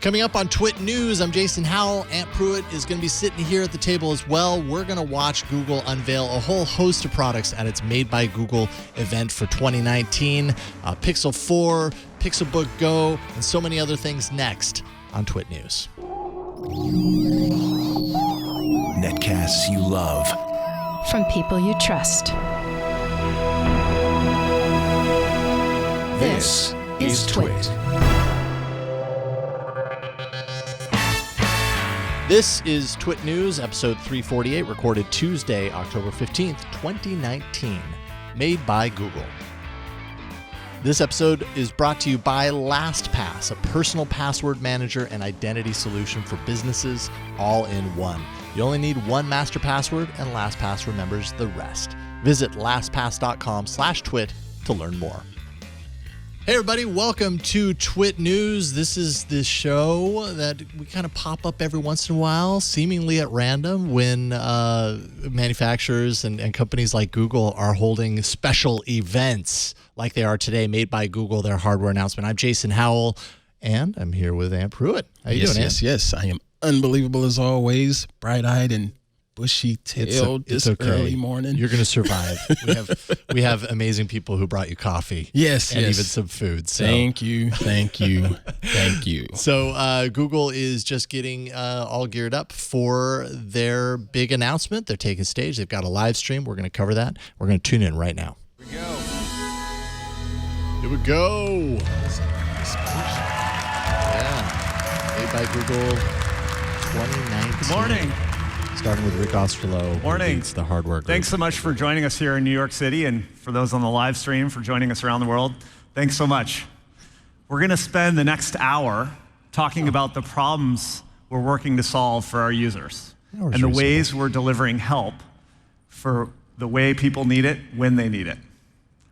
Coming up on TWiT News, I'm Jason Howell. Aunt Pruitt is going to be sitting here at the table as well. We're going to watch Google unveil a whole host of products at its Made by Google event for 2019. Pixel 4, Pixelbook Go, and so many other things next on TWiT News. Netcasts you love. From people you trust. This is TWiT. This is TWiT News, episode 348, recorded Tuesday, October 15th, 2019, made by Google. This episode is brought to you by LastPass, a personal password manager and identity solution for businesses, all in one. You only need one master password, and LastPass remembers the rest. Visit lastpass.com/twit to learn more. Hey everybody, welcome to TWiT News. This is the show that we kind of pop up every once in a while, seemingly at random, when manufacturers and companies like Google are holding special events like they are today, Made by Google, their hardware announcement. I'm Jason Howell, and I'm here with Aunt Pruitt. How you doing, Aunt? Yes. I am unbelievable as always, bright-eyed and bushy-tailed this early morning. You're going to survive. we have amazing people who brought you coffee. Yes, and even some food. So. Thank you. So Google is just getting all geared up for their big announcement. They're taking stage. They've got a live stream. We're going to cover that. We're going to tune in right now. Here we go. Yeah. Made by Google 2019. Good morning. Starting with Rick Osterloh. Morning. It's the hardware group. Thanks so much for joining us here in New York City, and for those on the live stream for joining us around the world. Thanks so much. We're going to spend the next hour talking about the problems we're working to solve for our users and the ways we're delivering help for the way people need it when they need it.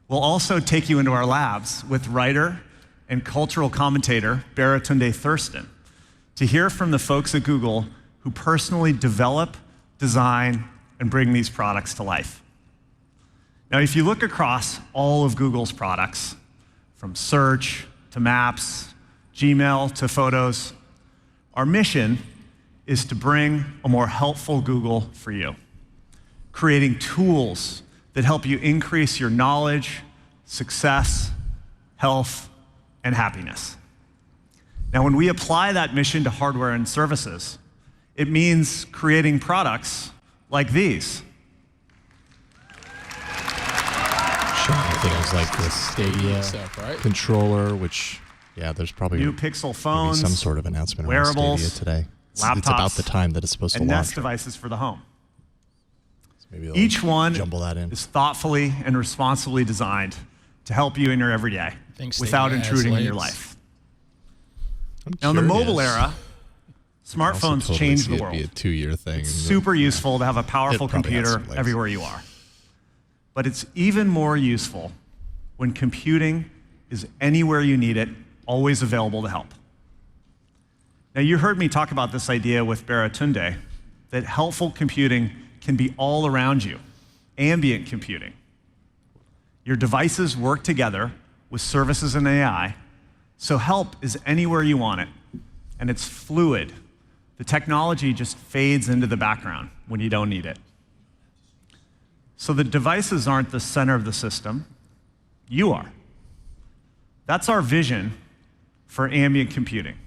We'll also take you into our labs with writer and cultural commentator Baratunde Thurston to hear from the folks at Google who personally develop, design, and bring these products to life. Now, if you look across all of Google's products, from search to maps, Gmail to photos, our mission is to bring a more helpful Google for you, creating tools that help you increase your knowledge, success, health, and happiness. Now, when we apply that mission to hardware and services, it means creating products like these. Showing things like the Stadia controller, which, there's probably new Pixel phones, some sort of announcement wearables, around Stadia today. Laptops, it's about the time that it's supposed to and launch. Nest devices for the home. So maybe each one jumble that in. is thoughtfully and responsibly designed to help you in your everyday without intruding in your life. Now, in the mobile era, smartphones change the world. It'd be a 2-year thing. It's super useful to have a powerful computer everywhere you are. But it's even more useful when computing is anywhere you need it, always available to help. Now, you heard me talk about this idea with Baratunde, that helpful computing can be all around you, ambient computing. Your devices work together with services and AI, so help is anywhere you want it, and it's fluid. The technology just fades into the background when you don't need it. So the devices aren't the center of the system, you are. That's our vision for ambient computing.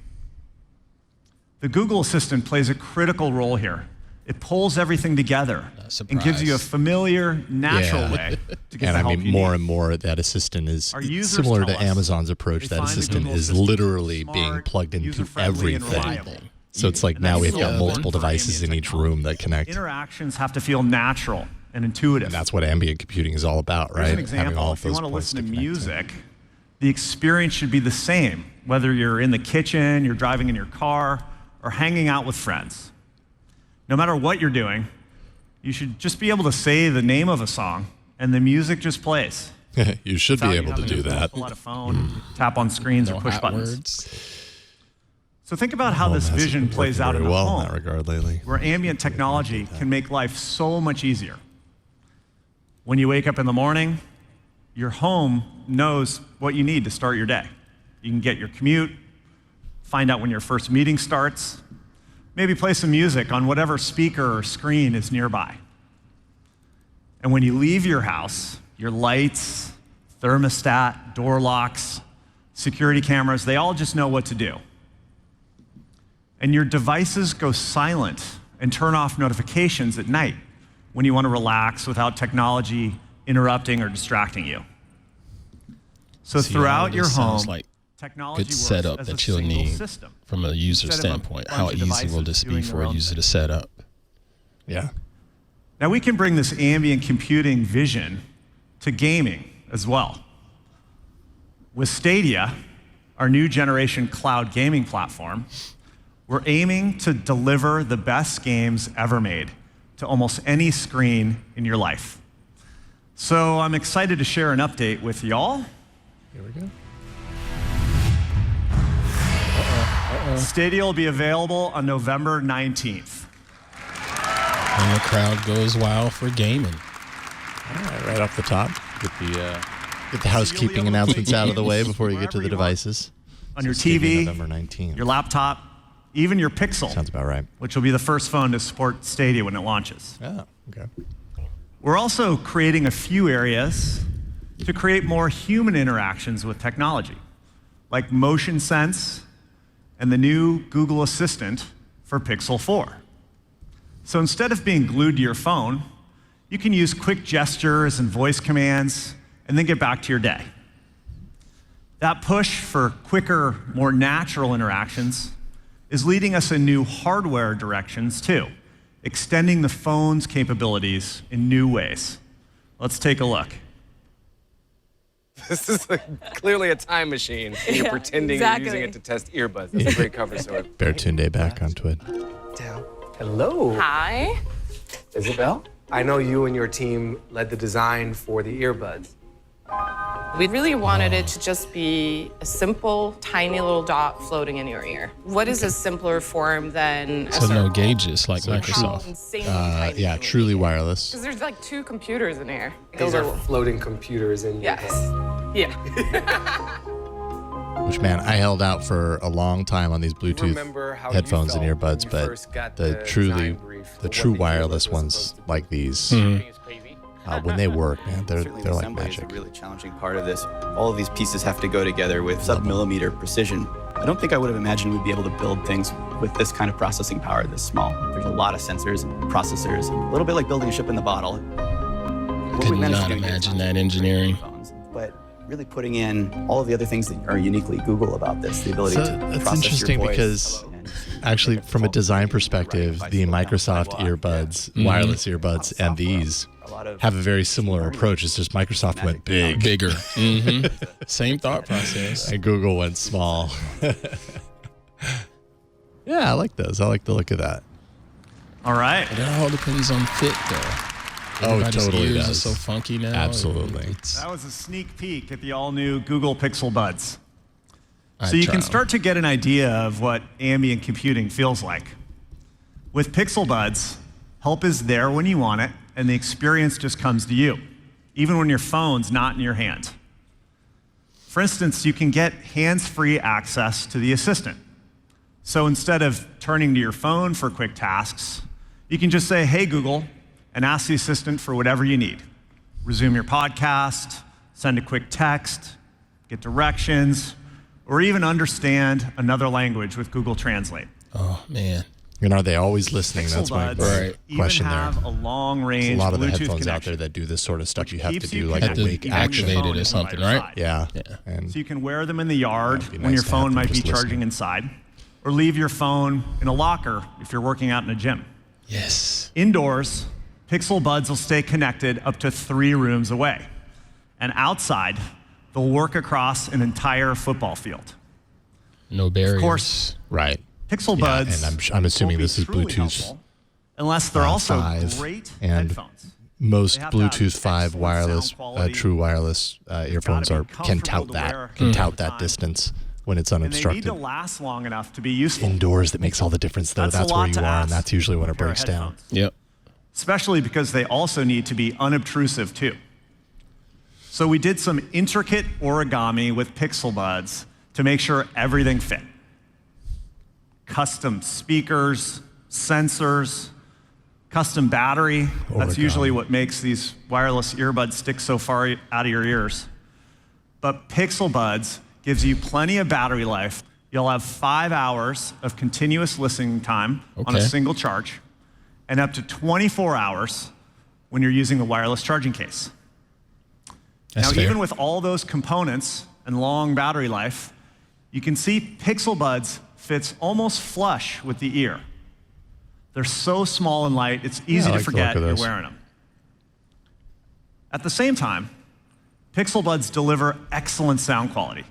The Google Assistant plays a critical role here. It pulls everything together and gives you a familiar, natural way to get the help you need. More and more, that assistant is similar to Amazon's approach. That assistant is literally being plugged into everything. So it's like now we've got multiple devices in each room that connect. Interactions have to feel natural and intuitive. And that's what ambient computing is all about, right? Here's an example. If you want to listen to music, the experience should be the same, whether you're in the kitchen, you're driving in your car, or hanging out with friends. No matter what you're doing, you should just be able to say the name of a song, and the music just plays. You should be able to do that. Pull out a phone, tap on screens, or push buttons. So think about how this vision plays out in the home, in that regard lately. where ambient technology can make life so much easier. When you wake up in the morning, your home knows what you need to start your day. You can get your commute, find out when your first meeting starts, maybe play some music on whatever speaker or screen is nearby. And when you leave your house, your lights, thermostat, door locks, security cameras, they all just know what to do. And your devices go silent and turn off notifications at night when you want to relax without technology interrupting or distracting you. So throughout your home, like technology good setup works as that a you'll single need system. from a user Instead of a standpoint. bunch How of easy will this devices be doing for their a own user thing. to set up? Yeah. Now we can bring this ambient computing vision to gaming as well. With Stadia, our new generation cloud gaming platform, we're aiming to deliver the best games ever made to almost any screen in your life. So I'm excited to share an update with y'all. Here we go. Stadia will be available on November 19th. And the crowd goes wild for gaming. All right off the top, get the housekeeping announcements out of the way before you get to the devices. On your Stadia, TV, November 19th. your laptop, even your Pixel, Sounds about right. which will be the first phone to support Stadia when it launches. Oh, okay. We're also creating a few areas to create more human interactions with technology, like Motion Sense and the new Google Assistant for Pixel 4. So instead of being glued to your phone, you can use quick gestures and voice commands and then get back to your day. That push for quicker, more natural interactions is leading us in new hardware directions too, extending the phone's capabilities in new ways. Let's take a look. This is clearly a time machine, and you're pretending you're using it to test earbuds. That's a great cover story. Bear Tunde back on TWiT. Down. Hello. Hi. Isabel? I know you and your team led the design for the earbuds. We really wanted it to just be a simple, tiny little dot floating in your ear. What is a simpler form than So no gauges like Microsoft. Yeah, truly wireless. Because there's like 2 computers in here. These are floating computers in your Yes. head. Yeah. Which, man, I held out for a long time on these Remember Bluetooth how headphones you and felt when earbuds, you but first got the the truly, design brief for the what true the earbud wireless was ones supposed to be? like these, when they work, man, they're Certainly the like assembly magic. is a really challenging part of this. All of these pieces have to go together with sub-millimeter precision. I don't think I would have imagined we'd be able to build things with this kind of processing power this small. There's a lot of sensors and processors, a little bit like building a ship in the bottle. I could not imagine that engineering. But really putting in all of the other things that are uniquely Google about this, the ability So to that's process interesting your voice. because and actually, make it from a fall design into perspective, right the by Microsoft sidewalk. earbuds, wireless earbuds, and these have a very similar approach. It's just Microsoft went big. Bigger. Same thought process. And Google went small. Yeah, I like those. I like the look of that. All right. But it all depends on fit, though. Oh, Everybody's totally ears does. are so funky now. Absolutely. That was a sneak peek at the all-new Google Pixel Buds. I'd So you try can 'em. start to get an idea of what ambient computing feels like. With Pixel Buds, help is there when you want it, and the experience just comes to you, even when your phone's not in your hand. For instance, you can get hands-free access to the assistant. So instead of turning to your phone for quick tasks, you can just say, "Hey, Google," and ask the assistant for whatever you need. Resume your podcast, send a quick text, get directions, or even understand another language with Google Translate. Oh, man. And are they always listening? Pixel That's my Buds even question there. have a There's long-range a lot of the Bluetooth headphones out connection, there that do this sort of stuff. which You have to keeps do you like a connected wake even when your action. activated phone or isn't by something, your right? side. Yeah. Yeah. And So you can wear them in the yard That'd be when nice your to have phone them might be just charging listening. inside, or leave your phone in a locker if you're working out in a gym. Yes. Indoors, Pixel Buds will stay connected up to 3 rooms away. And outside, they'll work across an entire football field. No barriers. Of course, right. Pixel Yeah, Buds and I'm assuming won't be this is truly Bluetooth helpful unless they're also 5 great and headphones. most They have to have Bluetooth 5 excellent wireless, sound quality. true wireless earphones gotta be can tout comfortable to wear that, can tout over that time. distance when it's And they need unobstructed. to last long enough to be useful, Indoors, that makes all the difference, though. That's a That's where lot you to are, and ask that's usually when for it a pair of breaks down. headphones. Yep. Especially because they also need to be unobtrusive too. So we did some intricate origami with Pixel Buds to make sure everything fit. custom speakers, sensors, custom battery. That's usually what makes these wireless earbuds stick so far out of your ears. But Pixel Buds gives you plenty of battery life. You'll have 5 hours of continuous listening time on a single charge, and up to 24 hours when you're using the wireless charging case. That's now, fair. even with all those components and long battery life, you can see Pixel Buds fits almost flush with the ear. They're so small and light, it's easy to forget you're wearing them. At the same time, Pixel Buds deliver excellent sound quality.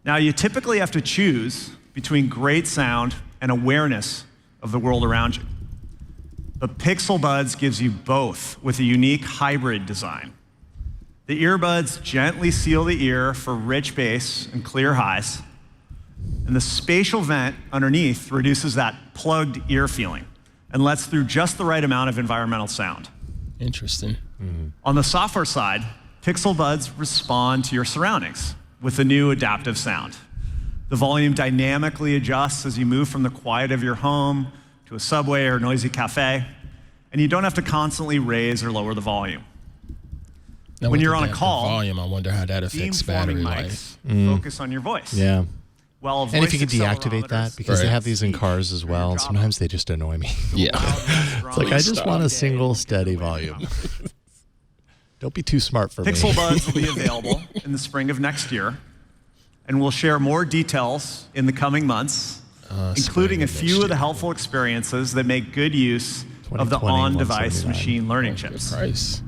Now, you typically have to choose between great sound and awareness of the world around you. But Pixel Buds gives you both with a unique hybrid design. The earbuds gently seal the ear for rich bass and clear highs, and the spatial vent underneath reduces that plugged ear feeling and lets through just the right amount of environmental sound. Interesting. On the software side, Pixel Buds respond to your surroundings with the new adaptive sound. The volume dynamically adjusts as you move from the quiet of your home to a subway or noisy cafe, and you don't have to constantly raise or lower the volume. Now, When with you're the on a adaptive call, volume, I wonder how that affects battery beamforming life. mics focus on your voice. Yeah. While And if you voice can deactivate that, accelerometers because they Right. have these in cars as well, and sometimes they just annoy me. Yeah. It's like, I just want a single steady volume. Don't be too smart for Pixel me. Buds will be available in the spring of next year, and we'll share more details in the coming months, including a few of the helpful experiences that make good use of the 2020, on-device 179. machine learning Good chips. price.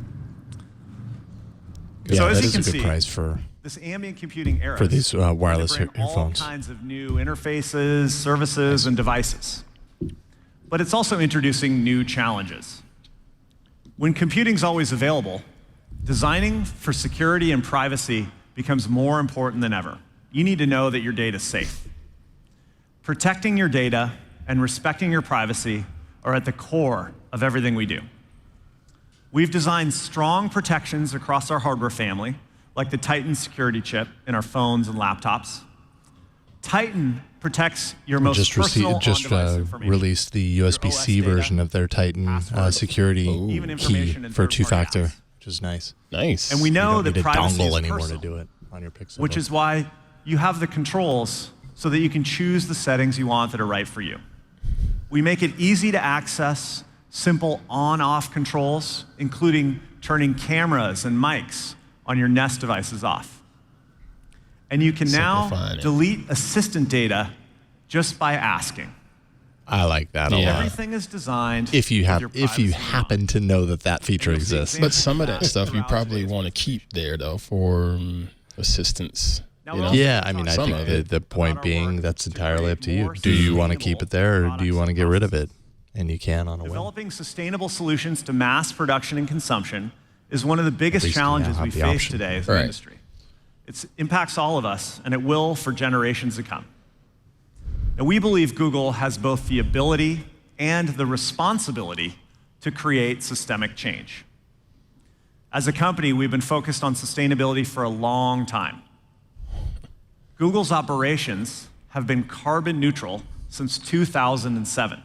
Yeah, So as that you is can a good see, price for this ambient computing era for these wireless bring all earphones. kinds of new interfaces, services, and devices. But it's also introducing new challenges. When computing's always available, designing for security and privacy becomes more important than ever. You need to know that your data is safe. Protecting your data and respecting your privacy are at the core of everything we do. We've designed strong protections across our hardware family, like the Titan security chip in our phones and laptops. Titan protects your most personal on-device information. Released the USB-C Your OS version data, of their Titan passwords, security even key information in for third-party two-factor, apps. which is nice. Nice. And we You know don't that need a privacy dongle is anymore personal, to do it on your Pixel. which is why you have the controls so that you can choose the settings you want that are right for you. We make it easy to access simple on-off controls, including turning cameras and mics on your Nest devices off. And you can now Simplifying it. delete assistant data just by asking. I like that a Yeah. lot. Everything is designed If you with your privacy in happen to know that feature You'll see exists. examples But some of that stuff you throughout probably today's want to keep there, though, for assistance. Now, You we're know? also Yeah, I mean, I Some think of it. the point our being work that's to entirely up create to you. more Do you want to keep it there, or do sustainable you want to get products rid and of it? And you can on a whim. Developing sustainable solutions to mass production and consumption is one of the biggest least you now challenges have we the face option. today as an Right. industry. It impacts all of us, and it will for generations to come. And we believe Google has both the ability and the responsibility to create systemic change. As a company, we've been focused on sustainability for a long time. Google's operations have been carbon neutral since 2007.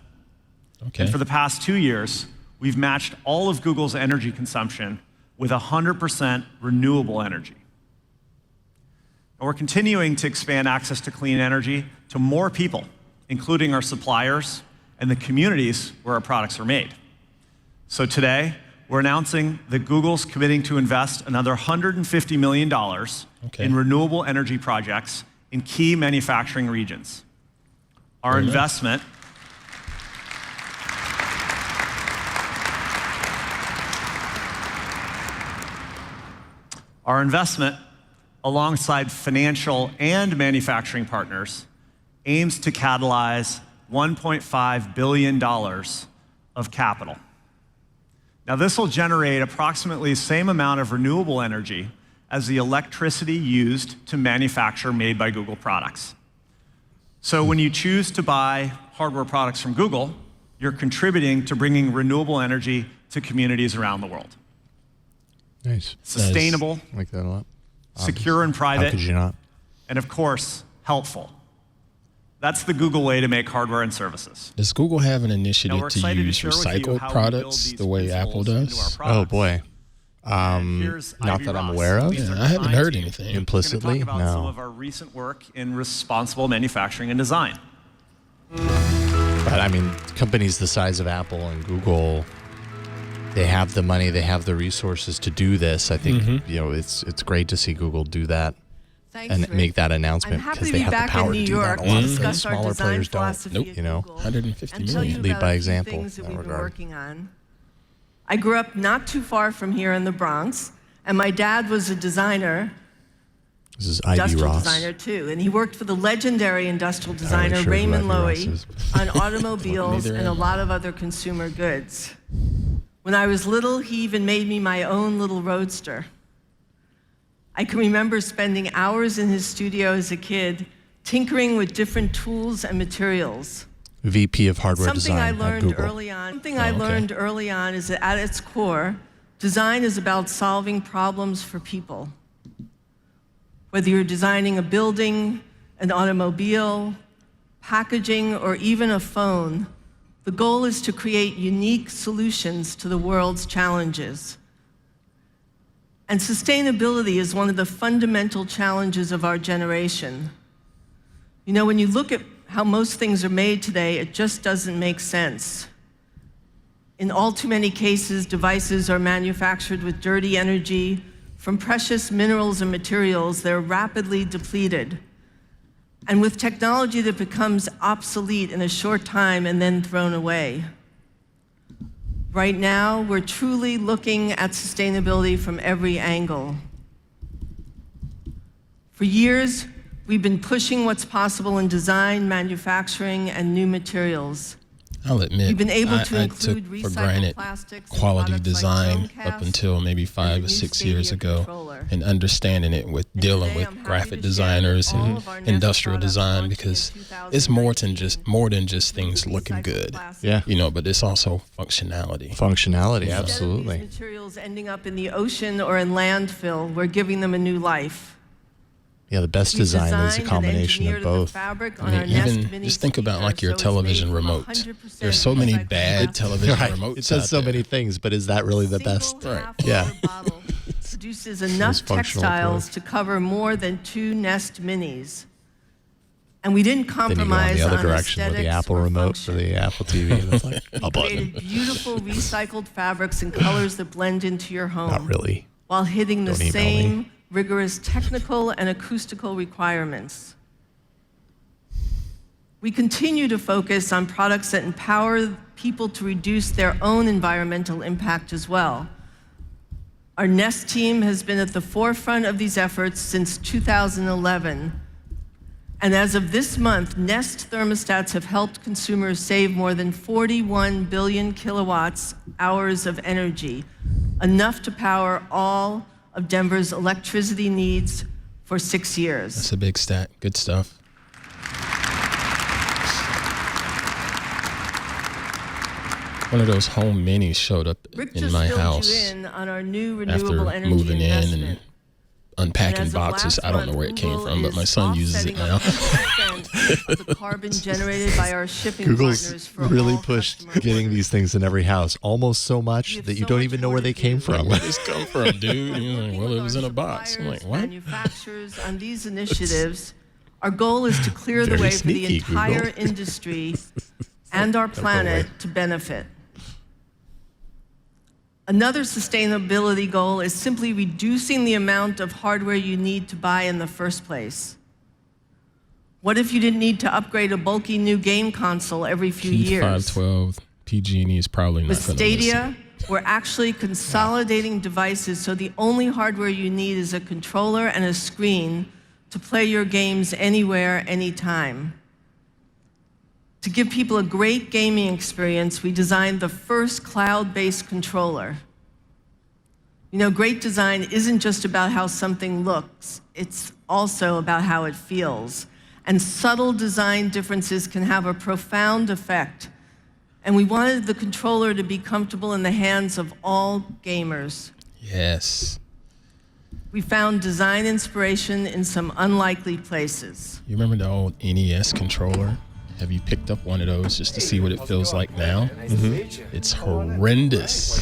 Okay. And for the past 2 years, we've matched all of Google's energy consumption with 100% renewable energy. And we're continuing to expand access to clean energy to more people, including our suppliers and the communities where our products are made. So today, we're announcing that Google's committing to invest another $150 million in renewable energy projects in key manufacturing regions. Our investment alongside financial and manufacturing partners, aims to catalyze $1.5 billion of capital. Now, this will generate approximately the same amount of renewable energy as the electricity used to manufacture made by Google products. So when you choose to buy hardware products from Google, you're contributing to bringing renewable energy to communities around the world. Nice. Sustainable, I like that a lot. secure and How private, could you not? and of course, helpful. That's the Google way to make hardware and services. Does Google have an initiative we're to excited to use share with you recycled how we build products these the way Apple principles into does? our Oh, boy. Here's Not Ivy that I'm Ross. aware of. These are Yeah, I haven't design heard team. anything. We're gonna Implicitly, talk about some no. of our recent work in responsible manufacturing and design. But I mean, companies the size of Apple and Google, they have the money, they have the resources to do this. I think it's great to see Google do that. Thanks, And Rick. make that I'm announcement happy because to they be have the back power in to New do that. York A to lot of discuss our smaller design players don't. philosophy Nope. at You know, Google 150 and tell you million. Lead about by a few example things that in that we've been regard. working on. I grew up not too far from here in the Bronx, and my dad was a designer, This is Ivy industrial Ross. designer too, and he worked for the legendary industrial designer sure who Raymond Ivy Loewy Ross is. on automobiles Neither and a am I. lot of other consumer goods. When I was little, he even made me my own little roadster. I can remember spending hours in his studio as a kid, tinkering with different tools and materials. VP of Hardware Something Design I at learned Google. early on. Something Oh, I okay. learned early on is that at its core, design is about solving problems for people. Whether you're designing a building, an automobile, packaging, or even a phone, the goal is to create unique solutions to the world's challenges. And sustainability is one of the fundamental challenges of our generation. You know, when you look at how most things are made today, it just doesn't make sense. In all too many cases, devices are manufactured with dirty energy from precious minerals and materials. They're rapidly depleted. And with technology that becomes obsolete in a short time and then thrown away. Right now, we're truly looking at sustainability from every angle. For years, we've been pushing what's possible in design, manufacturing, and new materials. I'll admit, We've been able to I include took for recycled granted plastics in quality products like design Chromecast up until maybe and 5 the or new 6 Stadia years ago, controller. and understanding it with dealing today with I'm happy graphic to share designers that all and of our Nest industrial products design, launched in because it's more than just things looking recycled good. plastics. Yeah. You know, but it's also functionality. Functionality, Instead of absolutely. these materials ending up in the ocean or in landfill, we're giving them a new life. Yeah, the best We've design is a designed and combination of engineered the both. fabric I on our mean, Nest even Mini just think about speaker, like your so it's television made from remote. 100% There's so many recycled bad plastic. television Right. remotes It says out so there. many things, but is that really the best? Single half Yeah. liter bottle produces enough functional textiles too. to cover more than 2 Nest Minis. And we didn't Then you go in compromise the other on direction with the aesthetics Apple or remote for function. the Apple TV. That's like a We button. created beautiful recycled fabrics and colors that blend into your home. Not really. While hitting the Don't email same me. rigorous technical and acoustical requirements. We continue to focus on products that empower people to reduce their own environmental impact as well. Our Nest team has been at the forefront of these efforts since 2011. And as of this month, Nest thermostats have helped consumers save more than 41 billion kilowatts hours of energy, enough to power all of Denver's electricity needs for 6 years. That's a big stat. Good stuff. One of those home minis showed up Rick in just my filled house you in on our new after renewable energy moving in investment. and unpacking And as of boxes. last I don't know month, where it came Google from, but is my son uses it offsetting now. 100% of the carbon generated by our shipping partners Google's for really all pushed customer getting orders. these things in every house, almost so much We have that you so don't much even know more where to they do. came from. Where did this come from, dude? He's like, Working well, with it was our in a box. I'm like, suppliers, what? Manufacturers on these initiatives. Our goal is to clear the Very way for the sneaky, entire Google. industry and our Don't go planet away. to benefit. Another sustainability goal is simply reducing the amount of hardware you need to buy in the first place. What if you didn't need to upgrade a bulky new game console every few Keith years? 512 PG&E is probably not With going to listen. Stadia, we're actually consolidating devices, so the only hardware you need is a controller and a screen to play your games anywhere, anytime. To give people a great gaming experience, we designed the first cloud-based controller. You know, great design isn't just about how something looks, it's also about how it feels. And subtle design differences can have a profound effect. And we wanted the controller to be comfortable in the hands of all gamers. Yes. We found design inspiration in some unlikely places. You remember the old NES controller? Have you picked up one of those just to see what it feels like now? Mm-hmm. It's horrendous.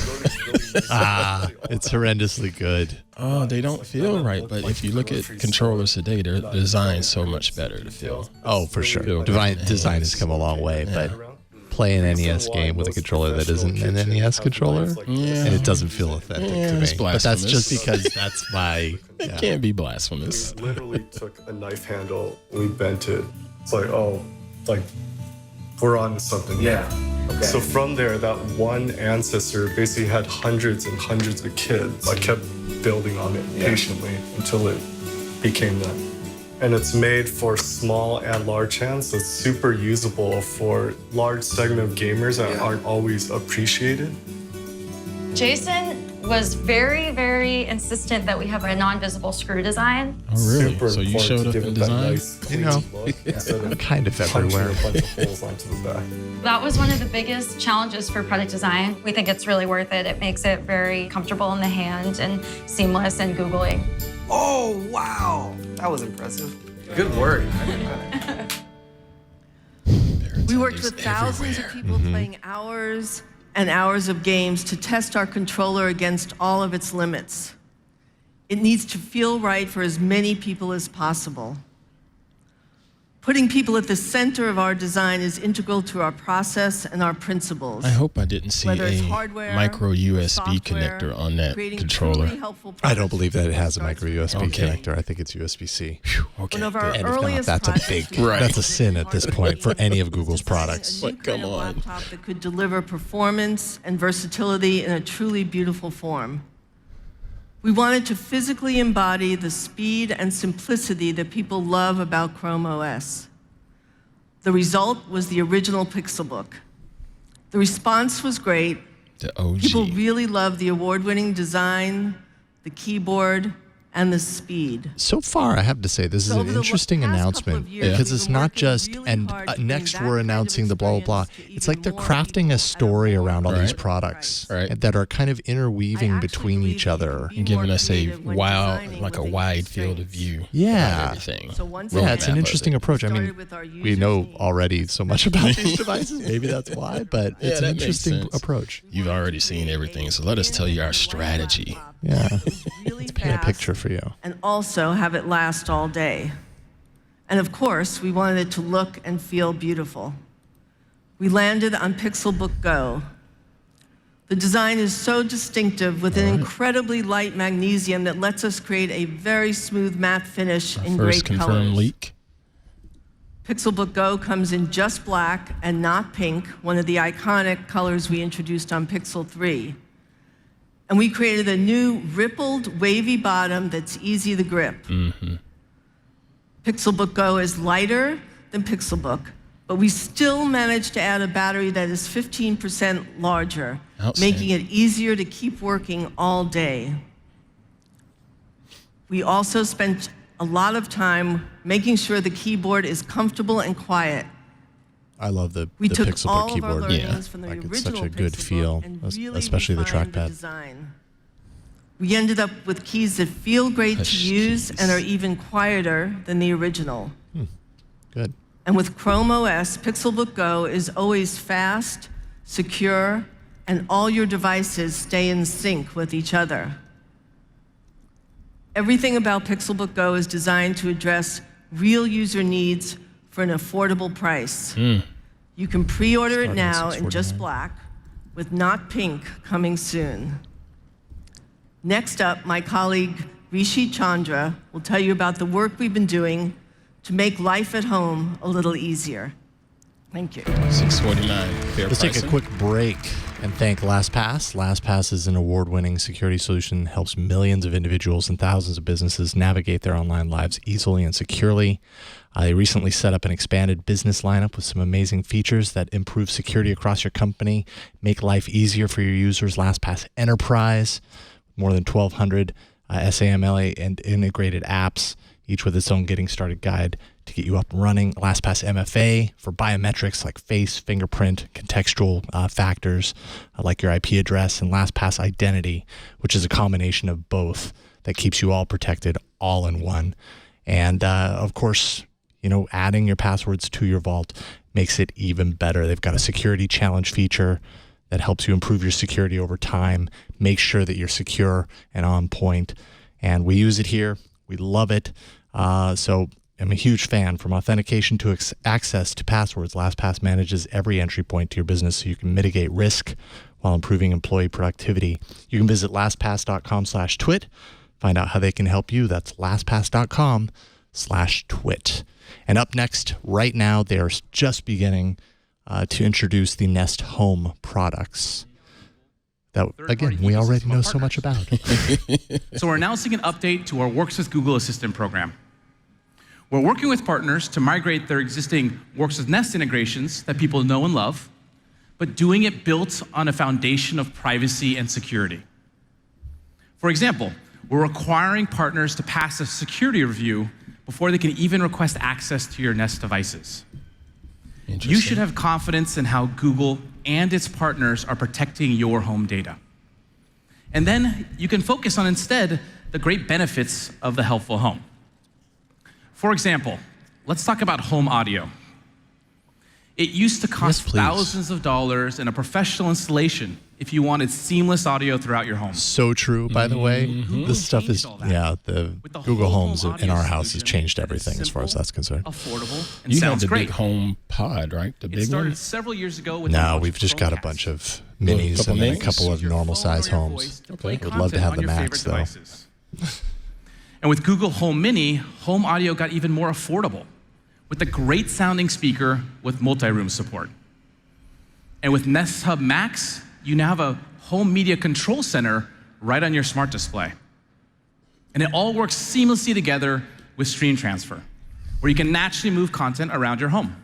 It's horrendously good. Oh, they don't feel right. But if you look at controllers today, they're designed so much better to feel. Oh, for sure. Design has come a long way, but play an NES game with a controller that isn't an NES controller, and it doesn't feel authentic to me. But that's just because that's my... It can't be blasphemous. We literally took a knife handle, we bent it. It's like, oh, like, we're on to something. Yeah. Okay. So from there, that one ancestor basically had hundreds and hundreds of kids. I kept building on it patiently until it became that. And it's made for small and large hands, so it's super usable for large segment of gamers that aren't always appreciated. Jason was very, very insistent that we have a non-visible screw design. Oh, really? Super so you showed up in design? Nice, you know, I'm kind of everywhere. A bunch of holes onto the back. That was one of the biggest challenges for product design. We think it's really worth it. It makes it very comfortable in the hand and seamless and googly. Oh, wow. That was impressive. Good work. We worked with thousands of people playing hours and hours of games to test our controller against all of its limits. It needs to feel right for as many people as possible. Putting people at the center of our design is integral to our process and our principles. I hope I didn't see Whether it's a hardware, micro USB software, connector on that creating controller. truly helpful I don't believe that it has a processes micro USB Okay. connector. I think it's USB-C. Okay. One of our And if not, earliest that's a projects big, was that's a sin at this point for any of Google's designing products. a new But come kind of on. laptop that could deliver performance and versatility in a truly beautiful form. We wanted to physically embody the speed and simplicity that people love about Chrome OS. The result was the original Pixelbook. The response was great. The OG. People really loved the award-winning design, the keyboard, and the speed. So far, I have to say, this is So an over the interesting past couple announcement of years, because we've it's been not working just, really and hard to bring next that we're kind of announcing the blah, blah, blah. experience to It's like even they're more crafting people a story at a around all lower these price. products Right. that are kind of I interweaving actually between believe each that other. you And giving us a creative when wild, designing like a within wide your field of strengths. view. Yeah. About everything. So once Yeah, it's an Roadmap of interesting it. approach. I mean, Started with our we users' know needs. already so much about these devices. Maybe that's why, but Yeah, it's that an makes interesting sense. approach. You've already seen everything, so let us tell you our strategy. Yeah. Really Paint a fast picture for you. and also have it last all day. And of course, we wanted it to look and feel beautiful. We landed on Pixelbook Go. The design is so distinctive with an incredibly light magnesium that lets us create a very smooth matte finish in First great confirmed colors. leak. Pixelbook Go comes in just black and not pink, one of the iconic colors we introduced on Pixel 3. And we created a new rippled, wavy bottom that's easy to grip. Pixelbook Go is lighter than Pixelbook, but we still managed to add a battery that is 15% larger, making it easier to keep working all day. We also spent a lot of time making sure the keyboard is comfortable and quiet. I love the We took Pixelbook all keyboard. of our learnings from the Like, original it's such a good Pixelbook feel, and really especially the refined trackpad. design. We ended up with keys that feel great to Hush use keys. and are even quieter than the original. Good. And with Chrome OS, Pixelbook Go is always fast, secure, and all your devices stay in sync with each other. Everything about Pixelbook Go is designed to address real user needs for an affordable price. You can pre-order it Starting at now in just $649. black, with not pink coming soon. Next up, my colleague Rishi Chandra will tell you about the work we've been doing to make life at home a little easier. Thank you. $649. Fair Let's take a pricing. quick break and thank LastPass. LastPass is an award-winning security solution that helps millions of individuals and thousands of businesses navigate their online lives easily and securely. They recently set up an expanded business lineup with some amazing features that improve security across your company, make life easier for your users. LastPass Enterprise, more than 1,200 SAML and integrated apps, each with its own getting started guide to get you up and running. LastPass MFA for biometrics like face, fingerprint, contextual factors like your IP address, and LastPass Identity, which is a combination of both that keeps you all protected all in one. And of course, adding your passwords to your vault makes it even better. They've got a security challenge feature that helps you improve your security over time, make sure that you're secure and on point. And we use it here. We love it. So I'm a huge fan. From authentication to access to passwords, LastPass manages every entry point to your business so you can mitigate risk while improving employee productivity. You can visit lastpass.com/twit. Find out how they can help you. That's lastpass.com/twit. And up next, right now, they're just beginning to introduce the Nest Home products that, again, we already know so much about. So we're announcing an update to our Works with Google Assistant program. We're working with partners to migrate their existing Works with Nest integrations that people know and love, but doing it built on a foundation of privacy and security. For example, we're requiring partners to pass a security review before they can even request access to your Nest devices. You should have confidence in how Google and its partners are protecting your home data. And then you can focus on instead the great benefits of the helpful home. For example, let's talk about home audio. It used to cost thousands of dollars in a professional installation if you wanted seamless audio throughout your home. So true, by the way. This stuff is, the Google Homes in our house has changed everything as far as that's concerned. Affordable, and You sounds have the great. big Home Pod, right? The It big started one? seveul years ago with No, we've just got a bunch of minis couple and then a minis? couple of normal size homes. play Would love to have the content on your Max, favorite though. devices. And with Google Home Mini, home audio got even more affordable with a great sounding speaker with multi-room support. And with Nest Hub Max, you now have a home media control center right on your smart display. And it all works seamlessly together with Stream Transfer, where you can naturally move content around your home.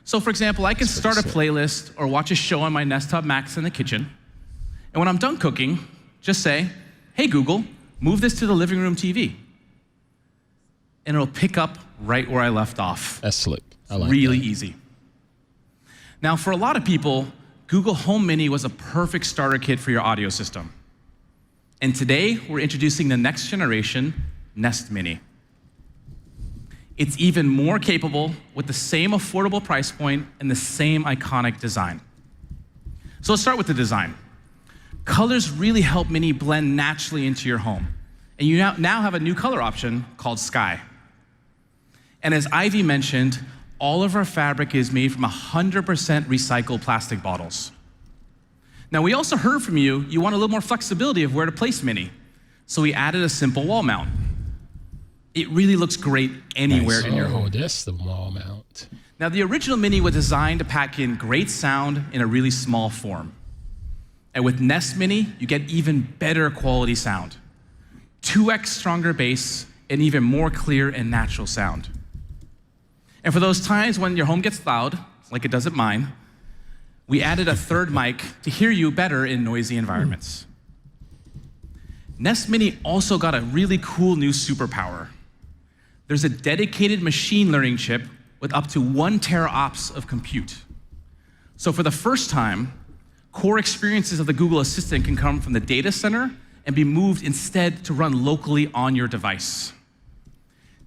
So for example, I can start a playlist or watch a show on my Nest Hub Max in the kitchen. And when I'm done cooking, just say, "Hey Google, move this to the living room TV." And it'll pick up right where I left off. That's slick. I like Really that. easy. Now, for a lot of people, Google Home Mini was a perfect starter kit for your audio system. And today, we're introducing the next generation, Nest Mini. It's even more capable with the same affordable price point and the same iconic design. So let's start with the design. Colors really help Mini blend naturally into your home. And you now have a new color option called Sky. And as Ivy mentioned, all of our fabric is made from 100% recycled plastic bottles. Now, we also heard from you want a little more flexibility of where to place Mini. So we added a simple wall mount. It really looks great anywhere in your home. Oh, that's the wall mount. Now, the original Mini was designed to pack in great sound in a really small form. And with Nest Mini, you get even better quality sound. 2x stronger bass and even more clear and natural sound. And for those times when your home gets loud, like it does at mine, we added a third mic to hear you better in noisy environments. Nest Mini also got a really cool new superpower. There's a dedicated machine learning chip with up to 1 teraops of compute. So for the first time, core experiences of the Google Assistant can come from the data center and be moved instead to run locally on your device.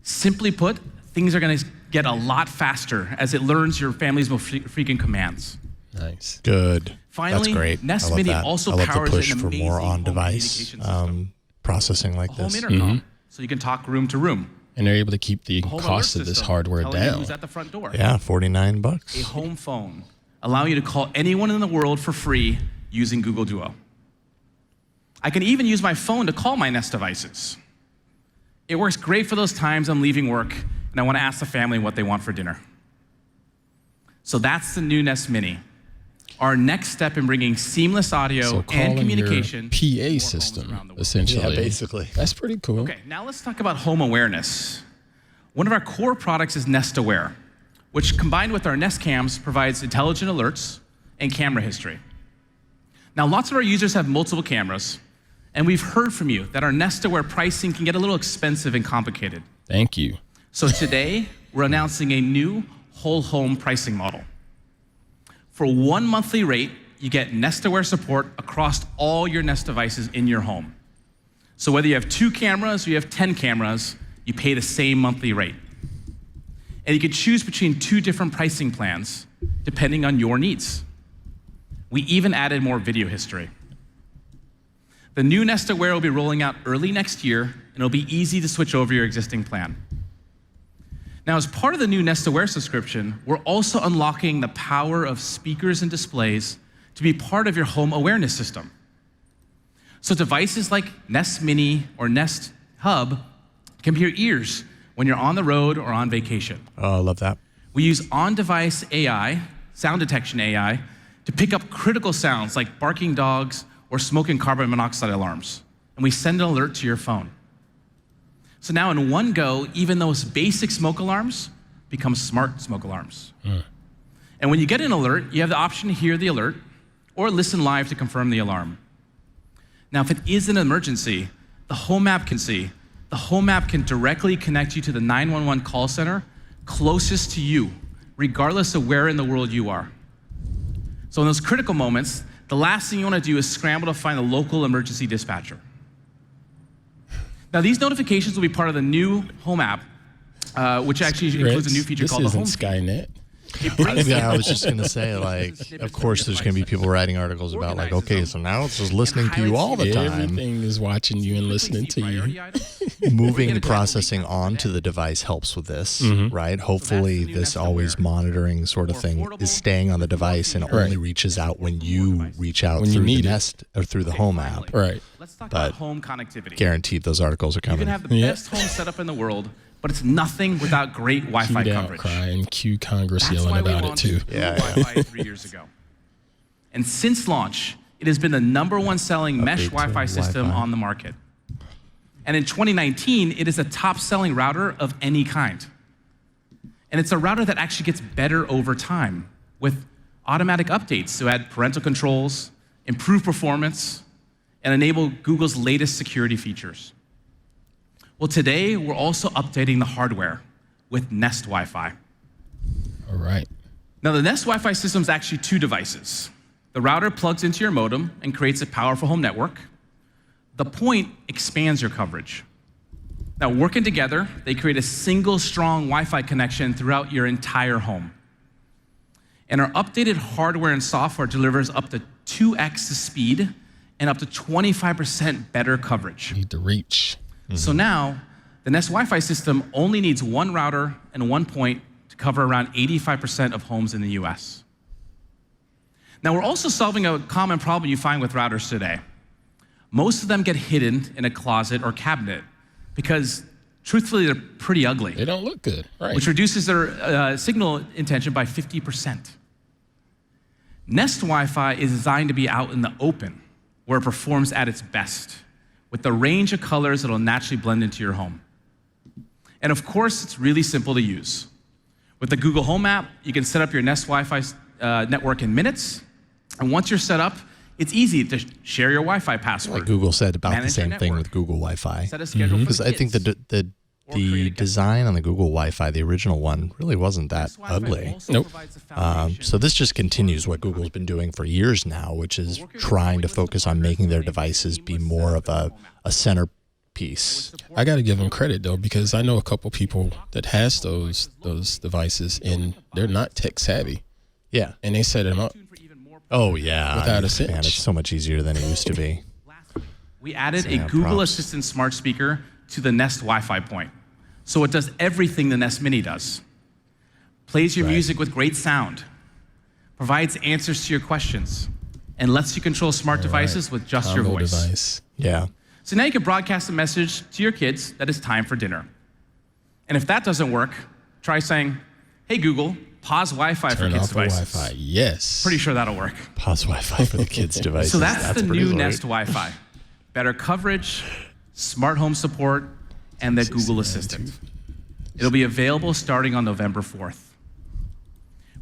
Simply put, things are going to get a lot faster as it learns your family's most frequent commands. Nice. Good. Finally, that's great. Nest I love Mini that. also I love powers the push an for amazing more home on-device communication system. processing like A home this. intercom, so you can talk room to room. And they're able to keep the Home cost alert of this system, hardware telling you down. who's at the front door. Yeah, $49. A home phone, allowing you to call anyone in the world for free using Google Duo. I can even use my phone to call my Nest devices. It works great for those times I'm leaving work and I want to ask the family what they want for dinner. So that's the new Nest Mini. Our next step in bringing seamless audio So and calling communication your PA system, essentially. Yeah, basically. That's pretty cool. Okay, now let's talk about home awareness. One of our core products is Nest Aware, which combined with our Nest Cams provides intelligent alerts and camera history. Now, lots of our users have multiple cameras, and we've heard from you that our Nest Aware pricing can get a little expensive and complicated. Thank you. So today, we're announcing a new whole home pricing model. For 1 monthly rate, you get Nest Aware support across all your Nest devices in your home. So whether you have 2 cameras or you have 10 cameras, you pay the same monthly rate. And you can choose between 2 different pricing plans depending on your needs. We even added more video history. The new Nest Aware will be rolling out early next year, and it'll be easy to switch over your existing plan. Now, as part of the new Nest Aware subscription, we're also unlocking the power of speakers and displays to be part of your home awareness system. So devices like Nest Mini or Nest Hub can be your ears when you're on the road or on vacation. Oh, I love that. We use on-device AI, sound detection AI, to pick up critical sounds like barking dogs or smoke and carbon monoxide alarms. And we send an alert to your phone. So now in one go, even those basic smoke alarms become smart smoke alarms. And when you get an alert, you have the option to hear the alert or listen live to confirm the alarm. Now, if it is an emergency, the Home app can directly connect you to the 911 call center closest to you, regardless of where in the world you are. So in those critical moments, the last thing you want to do is scramble to find a local emergency dispatcher. Now, these notifications will be part of the new Home app, which actually includes a new feature called the Home Feed. Skynet. Yeah, I was just going to say, like, of course there's going to be people writing articles about, like, okay, so now it's just listening to you all the time. Everything is watching you and listening to you. Moving processing onto the device helps with this, right? Hopefully this always monitoring sort of thing is staying on the device and only reaches out when you reach out through the Nest or through the Home app. Right. Let's talk about home connectivity. Guaranteed those articles are coming. You can have the best home setup in the world, but it's nothing without great Wi-Fi coverage. Outcry and cue Congress yelling about it too. Wi-Fi 3 years ago. And since launch, it has been the #1 selling mesh Wi-Fi system on the market. And in 2019, it is the top selling router of any kind. And it's a router that actually gets better over time with automatic updates to add parental controls, improve performance, and enable Google's latest security features. Well, today, we're also updating the hardware with Nest Wi-Fi. All right. Now, the Nest Wi-Fi system is actually 2 devices. The router plugs into your modem and creates a powerful home network. The Point expands your coverage. Now, working together, they create a single strong Wi-Fi connection throughout your entire home. And our updated hardware and software delivers up to 2x the speed and up to 25% better coverage. Need to reach. So now, the Nest Wi-Fi system only needs 1 router and 1 point to cover around 85% of homes in the US. Now, we're also solving a common problem you find with routers today. Most of them get hidden in a closet or cabinet because, truthfully, they're pretty ugly. They don't look good, right? Which reduces their signal intention by 50%. Nest Wi-Fi is designed to be out in the open, where it performs at its best, with the range of colors that will naturally blend into your home. And of course, it's really simple to use. With the Google Home app, you can set up your Nest Wi-Fi network in minutes. And once you're set up, it's easy to share your Wi-Fi password. Like Google said about the same thing with Google Wi-Fi. Set a schedule Because I think the design on the Google Wi-Fi, the original one, really wasn't that ugly. Nope. So this just continues what Google's been doing for years now, which is trying to focus on making their devices be more of a centerpiece. I got to give them credit though, because I know a couple people that has those devices and they're not tech savvy. Yeah. And they set them up. Oh yeah. Without a cinch. Man, it's so much easier than it used to be. We added a Google Assistant smart speaker to the Nest Wi-Fi point. So it does everything the Nest Mini does. Plays your music with great sound, provides answers to your questions, and lets you control smart devices with just your voice. Device. Yeah. So now you can broadcast a message to your kids that it's time for dinner. And if that doesn't work, try saying, "Hey Google, pause Wi-Fi for Turn kids' off the devices." Wi-Fi. Yes. Pretty sure that'll work. Pause Wi-Fi for the kids' devices. So that's the pretty new sweet. Nest Wi-Fi. Better coverage, smart home support, and the Google Assistant. It'll be available starting on November 4th.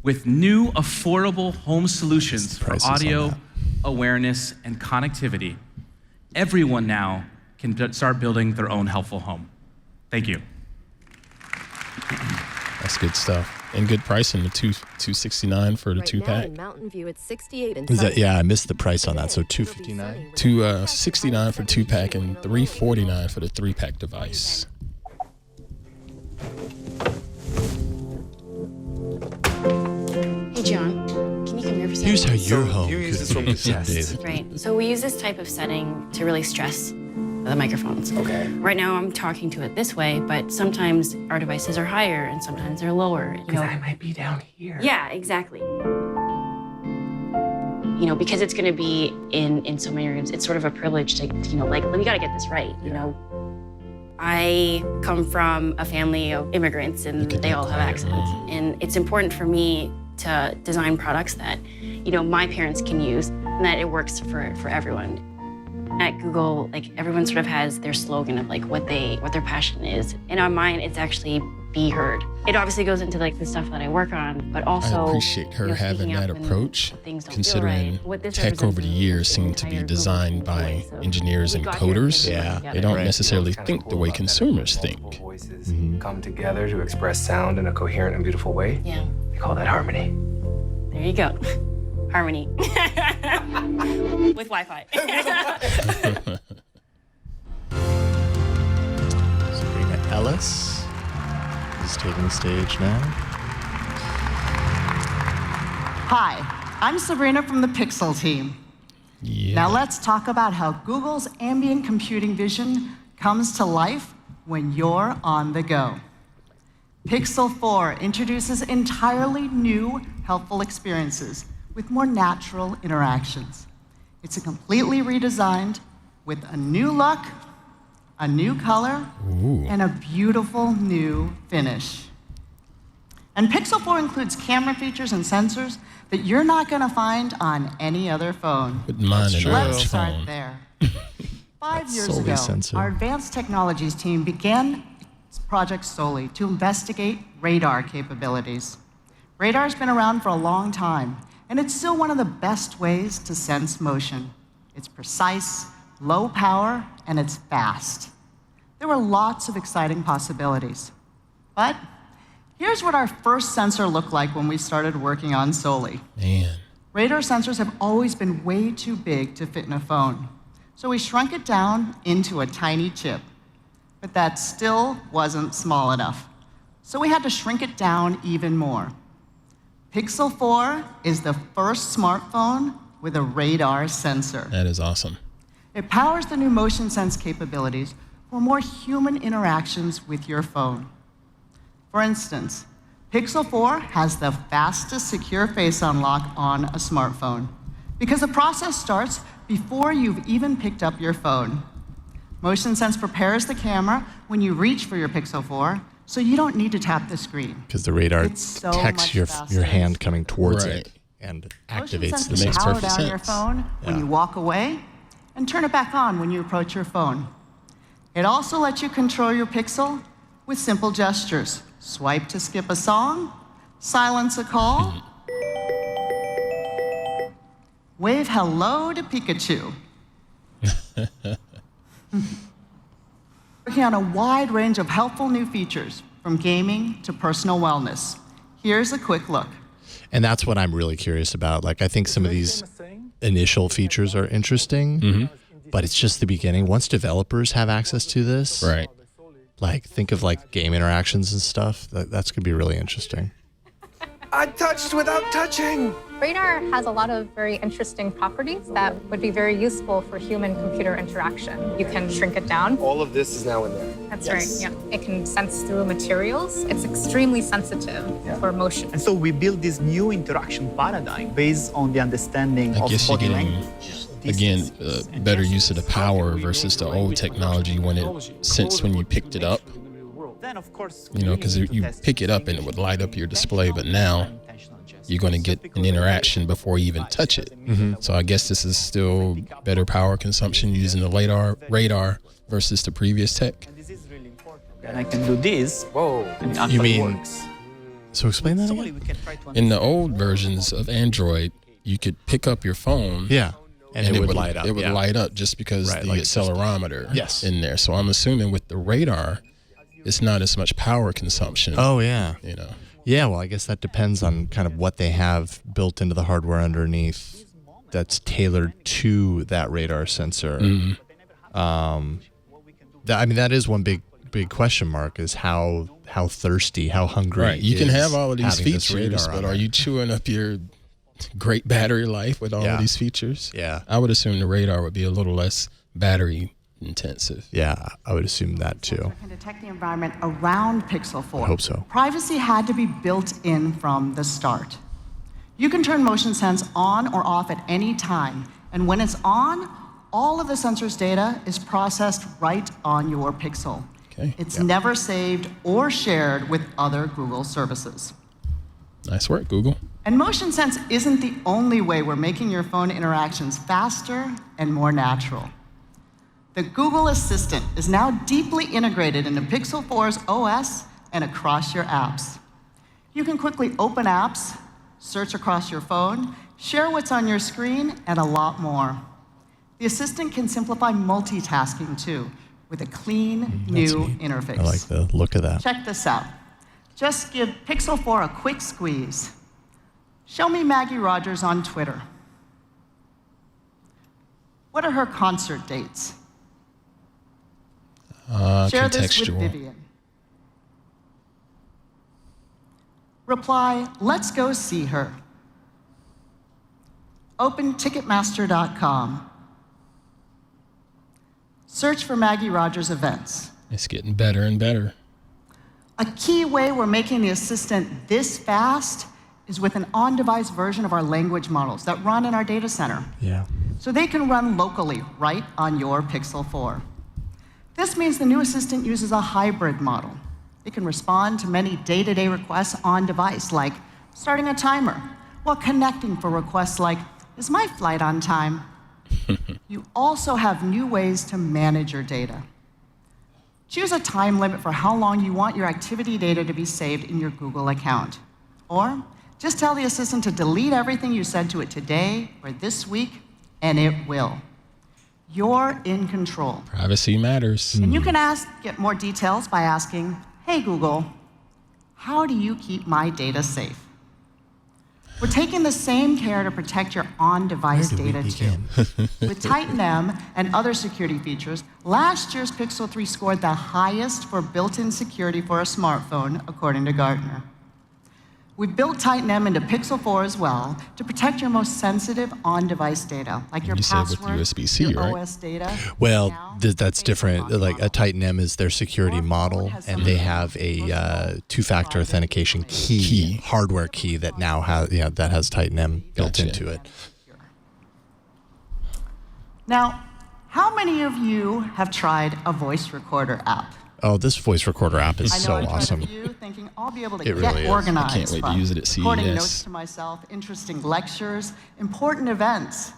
With new affordable home solutions for audio, awareness, and connectivity, everyone now can start building their own helpful home. Thank you. That's good stuff. And good pricing, the $269 for the 2-pack. In Mountain View, it's 68 and Is that, yeah, I missed the price on that. So $259. $269 for 2-pack and $349 for the 3-pack device. Hey, John, can you come here for a second? Here's how your home you use could this one be with tests. updated. Right. So we use this type of setting to really stress the microphones. Okay. Right now I'm talking to it this way, but sometimes our devices are higher and sometimes they're lower. You know, I might be down here. yeah, exactly. You know, because it's going to be in so many rooms, it's sort of a privilege to, you know, like, we got to get this right, you know. I come from a family of immigrants and they all have accents. And it's important for me to design products that, you know, my parents can use and that it works for everyone. At Google, like, everyone sort of has their slogan of like what their passion is. And on mine, it's actually be heard. It obviously goes into like the stuff that I work on, but also I appreciate her having that approach, considering tech over the years seemed to be designed by engineers and coders. Yeah. They don't necessarily think the way consumers think. Voices come together to express sound in a coherent and beautiful way. Yeah. We call that harmony. There you go. Harmony. With Wi-Fi. Sabrina Ellis is taking the stage now. Hi, I'm Sabrina from the Pixel team. Yeah. Now let's talk about how Google's ambient computing vision comes to life when you're on the go. Pixel 4 introduces entirely new, helpful experiences with more natural interactions. It's a completely redesigned with a new look, a new color, and a beautiful new finish. And Pixel 4 includes camera features and sensors that you're not going to find on any other phone. Wouldn't mind an Let's orange start phone. there. 5 years Solely ago, sensor. our advanced technologies team began Project Solely to investigate radar capabilities. Radar's been around for a long time, and it's still one of the best ways to sense motion. It's precise, low power, and it's fast. There were lots of exciting possibilities. But here's what our first sensor looked like when we started working on Solely. Man. Radar sensors have always been way too big to fit in a phone. So we shrunk it down into a tiny chip. But that still wasn't small enough. So we had to shrink it down even more. Pixel 4 is the first smartphone with a radar sensor. That is awesome. It powers the new motion sense capabilities for more human interactions with your phone. For instance, Pixel 4 has the fastest secure face unlock on a smartphone because the process starts before you've even picked up your phone. Motion Sense prepares the camera when you reach for your Pixel 4, so you don't need to tap the screen. Because the radar It's so detects much your faster. hand coming towards Right. it and Motion activates Sense the can makes power perfect down your sense. phone when you walk away and turn it back on when you approach your phone. It also lets you control your Pixel with simple gestures. Swipe to skip a song, silence a call, wave hello to Pikachu. Working on a wide range of helpful new features, from gaming to personal wellness. Here's a quick look. And that's what I'm really curious about. Like, I think some of these initial features are interesting, but it's just the beginning. Once developers have access to this, Right. like, think of like game interactions and stuff. That's going to be really interesting. I touched without touching. Radar has a lot of very interesting properties that would be very useful for human-computer interaction. You can shrink it down. All of this is now in there. That's right, yeah. It can sense through materials. It's extremely sensitive for motion. And so we built this new interaction paradigm based on the understanding I of guess you're body getting, language. again, better use of the power versus the old technology when it sensed when you picked it up. Then, of course, You know, because you pick it up and it would light up your display, but now you're going to get an interaction before you even touch it. So I guess this is still better power consumption using the radar versus the previous tech. and I can do this. Whoa. And it You actually mean, works. so explain that again? In the old versions of Android, you could pick up your phone. Yeah. And it would light up. It would yeah. light up just because Right, the like it's just- accelerometer Yes. in there. So I'm assuming with the radar, it's not as much power consumption. Oh, yeah. You know. Yeah, well, I guess that depends on kind of what they have built into the hardware underneath that's tailored to that radar sensor. That is one big question mark, is how thirsty, how hungry. Right. You can is have all of these having this features, radar but on are it. you chewing up your great battery life with all of these features? Yeah. I would assume the radar would be a little less battery intensive. Yeah, I would assume that too. Can detect the environment around Pixel 4. I hope so. Privacy had to be built in from the start. You can turn motion sense on or off at any time, and when it's on, all of the sensor's data is processed right on your Pixel. Okay. It's never saved or shared with other Google services. Nice work, Google. And motion sense isn't the only way we're making your phone interactions faster and more natural. The Google Assistant is now deeply integrated into Pixel 4's OS and across your apps. You can quickly open apps, search across your phone, share what's on your screen, and a lot more. The Assistant can simplify multitasking too, with a clean, new interface. I like the look of that. Check this out. Just give Pixel 4 a quick squeeze. Show me Maggie Rogers on Twitter. What are her concert dates? Share this with Vivian. Reply, let's go see her. Open Ticketmaster.com. Search for Maggie Rogers events. It's getting better and better. A key way we're making the Assistant this fast is with an on-device version of our language models that run in our data center. Yeah. So they can run locally right on your Pixel 4. This means the new Assistant uses a hybrid model. It can respond to many day-to-day requests on device, like starting a timer, while connecting for requests like, is my flight on time? You also have new ways to manage your data. Choose a time limit for how long you want your activity data to be saved in your Google account. Or just tell the Assistant to delete everything you said to it today or this week, and it will. You're in control. Privacy matters. And you can get more details by asking, hey Google, how do you keep my data safe? We're taking the same care to protect your on-device data too. With Titan M and other security features, last year's Pixel 3 scored the highest for built-in security for a smartphone, according to Gartner. We built Titan M into Pixel 4 as well to protect your most sensitive on-device data, like your password, USB-C, your right? OS data. Well, that's different. Like a Titan M is their security model, and they have a two-factor authentication key, hardware key that now has that has Titan M built into it. Now, how many of you have tried a voice recorder app? Oh, this voice recorder app is so awesome. Thinking I'll be able to It get really is. organized. I can't wait to use it at CES. Recording notes to myself, interesting lectures, important events.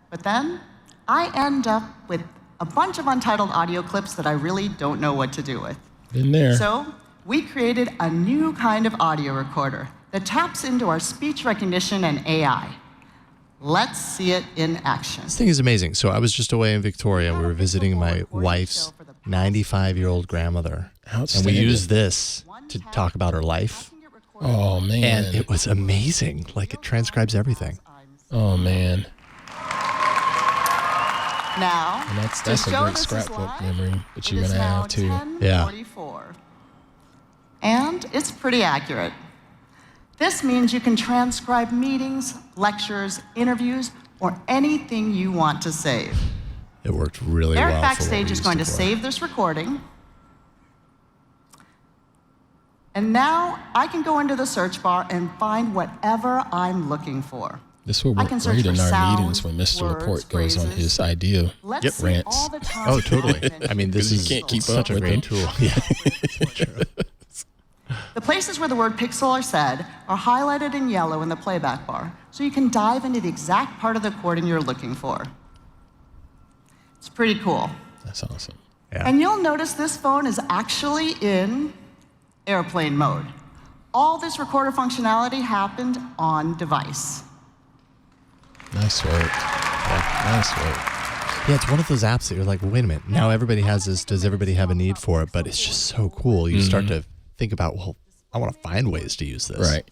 But then I end up with a bunch of untitled audio clips that I really don't know what to do with. Been there. So we created a new kind of audio recorder that taps into our speech recognition and AI. Let's see it in action. This thing is amazing. So I was just away in Victoria. We were visiting my wife's 95-year-old grandmother. And we used this to talk about her life. Oh, man. And it was amazing. Like, it transcribes everything. Oh, man. Now, And that's a great scrapbook memory that you're going to have, too. Yeah. And it's pretty accurate. This means you can transcribe meetings, lectures, interviews, or anything you want to save. It worked really well. Eric for what Backstage we is used going it to for. save this recording. And now I can go into the search bar and find whatever I'm looking for. This will I work can search great in for our sounds, meetings when Mr. words, Laporte goes on his idea Let's see rants. all the times Oh, you totally. mentioned I mean, this You is can't keep such up a with great them. tool. Yeah. The places where the word pixel are said are highlighted in yellow in the playback bar, so you can dive into the exact part of the recording you're looking for. It's pretty cool. That's awesome. And you'll notice this phone is actually in airplane mode. All this recorder functionality happened on device. Nice work. Yeah, nice work. Yeah, it's one of those apps that you're like, well, wait a minute. Now everybody has this. Does everybody have a need for it? But it's just so cool. You start to think about, well, I want to find ways to use this. Right.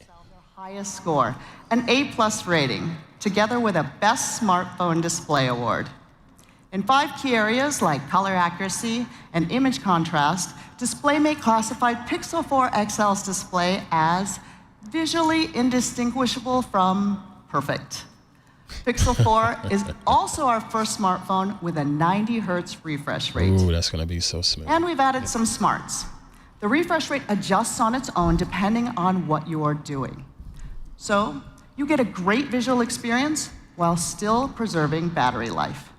Highest score, an A+ rating, together with a Best Smartphone Display Award. In 5 key areas like color accuracy and image contrast, DisplayMate classified Pixel 4 XL's display as visually indistinguishable from perfect. Pixel 4 is also our first smartphone with a 90 Hz refresh rate. Ooh, that's going to be so smooth. And we've added some smarts. The refresh rate adjusts on its own depending on what you are doing. So you get a great visual experience while still preserving battery life.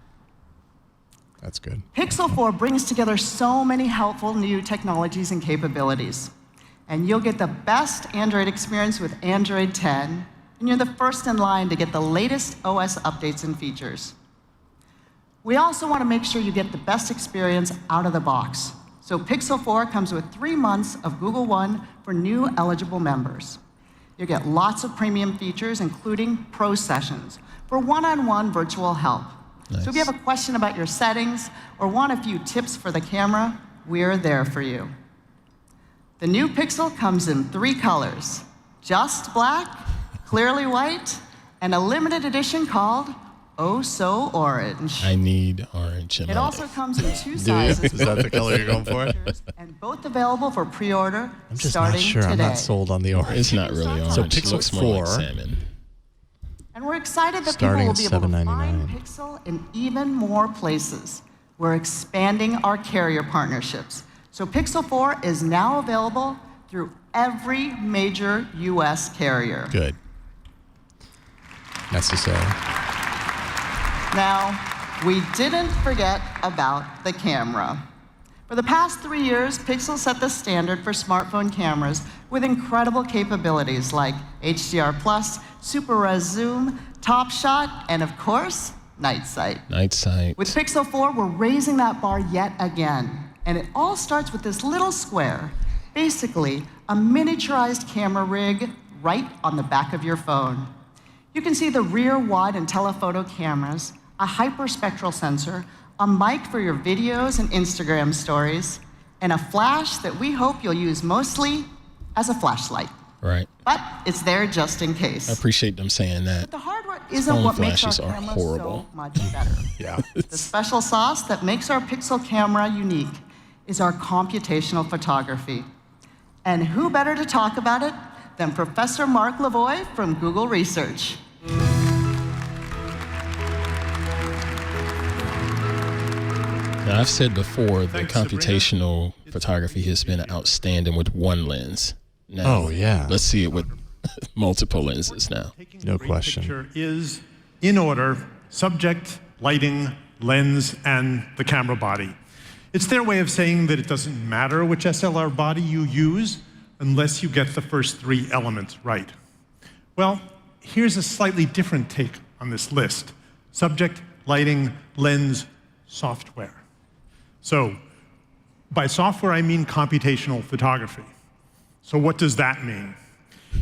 That's good. Pixel 4 brings together so many helpful new technologies and capabilities. And you'll get the best Android experience with Android 10, and you're the first in line to get the latest OS updates and features. We also want to make sure you get the best experience out of the box. So Pixel 4 comes with 3 months of Google One for new eligible members. You get lots of premium features, including Pro Sessions for one-on-one virtual help. Nice. So if you have a question about your settings or want a few tips for the camera, we're there for you. The new Pixel comes in 3 colors: just black, clearly white, and a limited edition called Oh So Orange. I need orange in It my also life. comes in 2 sizes. Is that the color you're going for? And both available for pre-order I'm just starting not sure. today. I'm not sold on the orange. It's not really orange. So It Pixel looks more 4, like salmon. And we're excited that Starting people will at be able to $7.99. find Pixel in even more places. We're expanding our carrier partnerships. So Pixel 4 is now available through every major US carrier. Good. Necessary. Now, we didn't forget about the camera. For the past 3 years, Pixel set the standard for smartphone cameras with incredible capabilities like HDR+, Super Res Zoom, Top Shot, and of course, Night Sight. Night sight. With Pixel 4, we're raising that bar yet again. And it all starts with this little square, basically a miniaturized camera rig right on the back of your phone. You can see the rear, wide, and telephoto cameras, a hyperspectral sensor, a mic for your videos and Instagram stories, and a flash that we hope you'll use mostly as a flashlight. Right. But it's there just in case. I appreciate them saying that. But the hardware isn't what makes our flashes are camera horrible. so much better. Yeah. The special sauce that makes our Pixel camera unique is our computational photography. And who better to talk about it than Professor Mark Lavoie from Google Research. Now, I've said before that computational photography has been outstanding with one lens. Now, Oh, yeah. Let's see it with multiple lenses now. No question. Picture is, in order, subject, lighting, lens, and the camera body. It's their way of saying that it doesn't matter which SLR body you use unless you get the first 3 elements right. Well, here's a slightly different take on this list: subject, lighting, lens, software. So, by software, I mean computational photography. So what does that mean?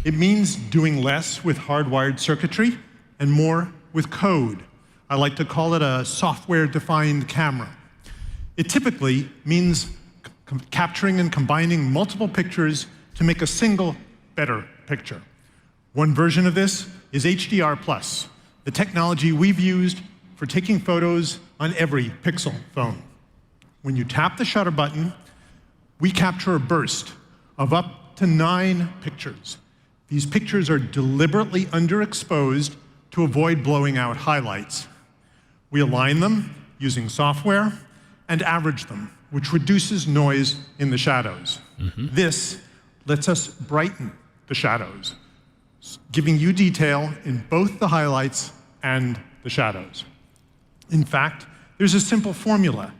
It means doing less with hardwired circuitry and more with code. I like to call it a software-defined camera. It typically means capturing and combining multiple pictures to make a single, better picture. One version of this is HDR+, the technology we've used for taking photos on every Pixel phone. When you tap the shutter button, we capture a burst of up to 9 pictures. These pictures are deliberately underexposed to avoid blowing out highlights. We align them using software and average them, which reduces noise in the shadows. This lets us brighten the shadows, giving you detail in both the highlights and the shadows. In fact, there's a simple formula.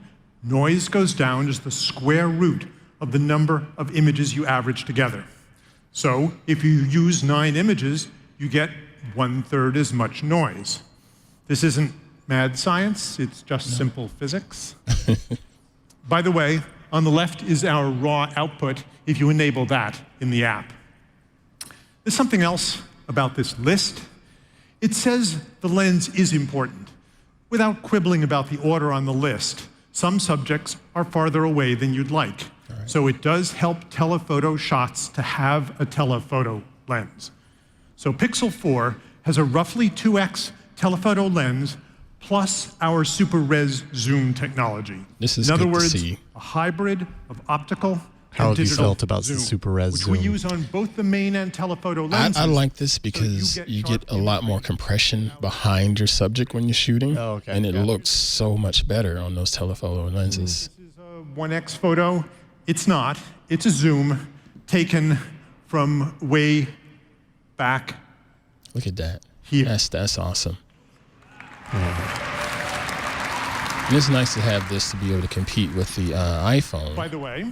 Noise goes down as the square root of the number of images you average together. So if you use 9 images, you get 1/3 as much noise. This isn't mad science, it's just simple physics. By the way, on the left is our raw output if you enable that in the app. There's something else about this list. It says the lens is important, without quibbling about the order on the list. Some subjects are farther away than you'd like. So it does help telephoto shots to have a telephoto lens. So Pixel 4 has a roughly 2x telephoto lens plus our super res zoom technology. This is in other good words, to see. a hybrid of optical How and have you digital felt about zoom, the super res which zoom? we use on both the main and telephoto lenses. I like this because you get a lot more compression behind your subject when you're shooting, and it looks so much better on those telephoto lenses. This is a 1x photo. It's not. It's a zoom taken from way back. Look at that. Here. That's awesome. And it's nice to have this to be able to compete with the iPhone. By the way,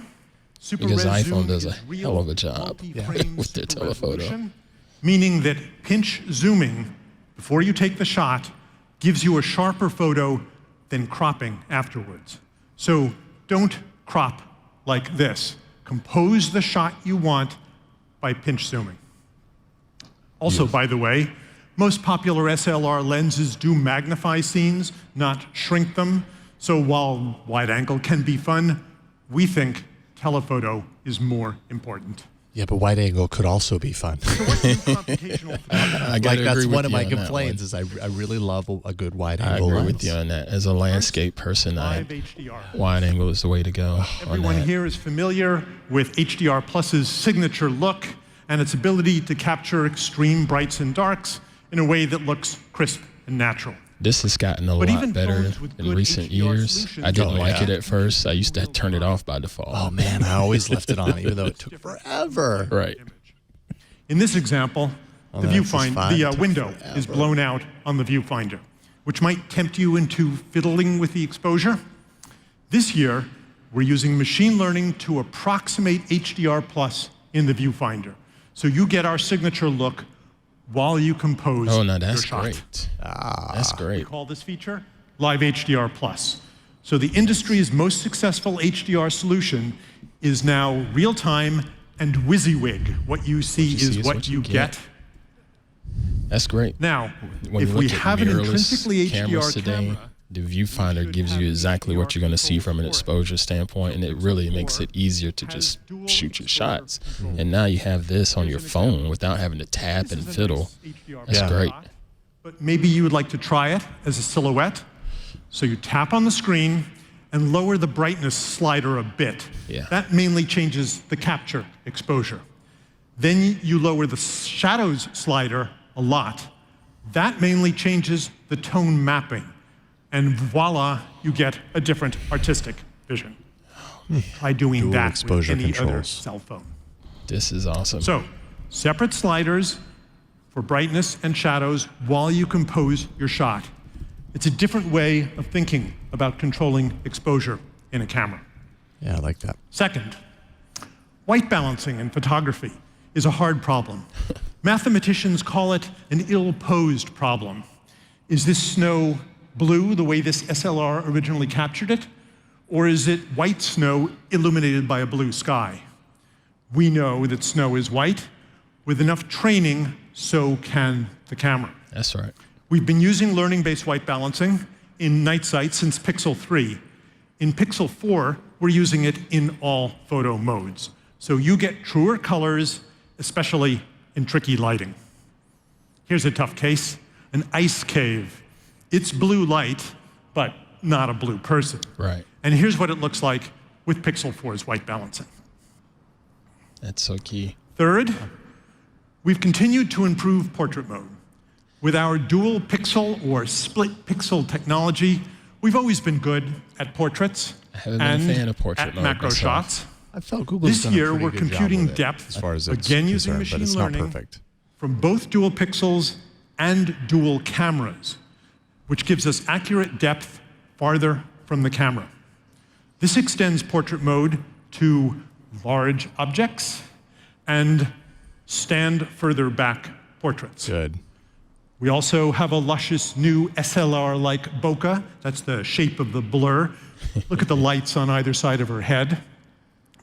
super because res iPhone zoom does a is real hell of a job multi-frame with their super telephoto. resolution, meaning that pinch zooming before you take the shot gives you a sharper photo than cropping afterwards. So don't crop like this. Compose the shot you want by pinch zooming. Also, by the way, most popular SLR lenses do magnify scenes, not shrink them. So while wide angle can be fun, we think telephoto is more important. Yeah, but wide angle could also be fun. I gotta that's agree with one of you my on that complaints one. is I really love a good wide I angle agree lens. with you on that. As a landscape person, HDR. wide angle is the way to go. Everyone here is familiar with HDR Plus's signature look and its ability to capture extreme brights and darks in a way that looks crisp and natural. This has gotten a But lot even better phones with in good recent HDR years. solutions- I didn't Oh, like yeah. it at first. I used to turn it off by default. Oh man, I always left it on, even though it took forever. Right. In this example, the that's just viewfinder, fine. the It took window is forever. blown out on the viewfinder, which might tempt you into fiddling with the exposure. This year, we're using machine learning to approximate HDR plus in the viewfinder. So you get our signature look while you compose Oh, no, your that's shot. great. That's We great. call this feature Live HDR plus. So the industry's most successful HDR solution is now real-time and WYSIWYG. What you see is what you get. That's great. Now, When if you we look at have an mirrorless intrinsically cameras HDR today, camera, the viewfinder gives you exactly what you're going to see from an exposure standpoint, and it really makes it easier to just shoot your shots. And now you have this on your phone without having to tap and fiddle. That's great. but maybe you would like to try it as a silhouette. So you tap on the screen and lower the brightness slider a bit. Yeah. That mainly changes the capture exposure. Then you lower the shadows slider a lot. That mainly changes the tone mapping. And voila, you get a different artistic vision. Try doing Dual that exposure with any other controls. cell phone. This is awesome. So, separate sliders for brightness and shadows while you compose your shot. It's a different way of thinking about controlling exposure in a camera. Yeah, I like that. Second, white balancing in photography is a hard problem. Mathematicians call it an ill-posed problem. Is this snow blue the way this SLR originally captured it? Or is it white snow illuminated by a blue sky? We know that snow is white. With enough training, so can the camera. That's right. We've been using learning-based white balancing in night sight since Pixel 3. In Pixel 4, we're using it in all photo modes. So you get truer colors, especially in tricky lighting. Here's a tough case, an ice cave. It's blue light, but not a blue person. Right. And here's what it looks like with Pixel 4's white balancing. That's so key. Third, we've continued to improve portrait mode. With our dual pixel or split pixel technology, we've always been good at portraits I haven't been and a fan of portrait at mode macro myself. shots. I felt Google's This done a year, pretty we're good job computing with it, depth, as far as it's again using concerned, machine but it's learning not perfect. from both dual pixels and dual cameras, which gives us accurate depth farther from the camera. This extends portrait mode to large objects and stand further back portraits. Good. We also have a luscious new SLR-like bokeh. That's the shape of the blur. Look at the lights on either side of her head.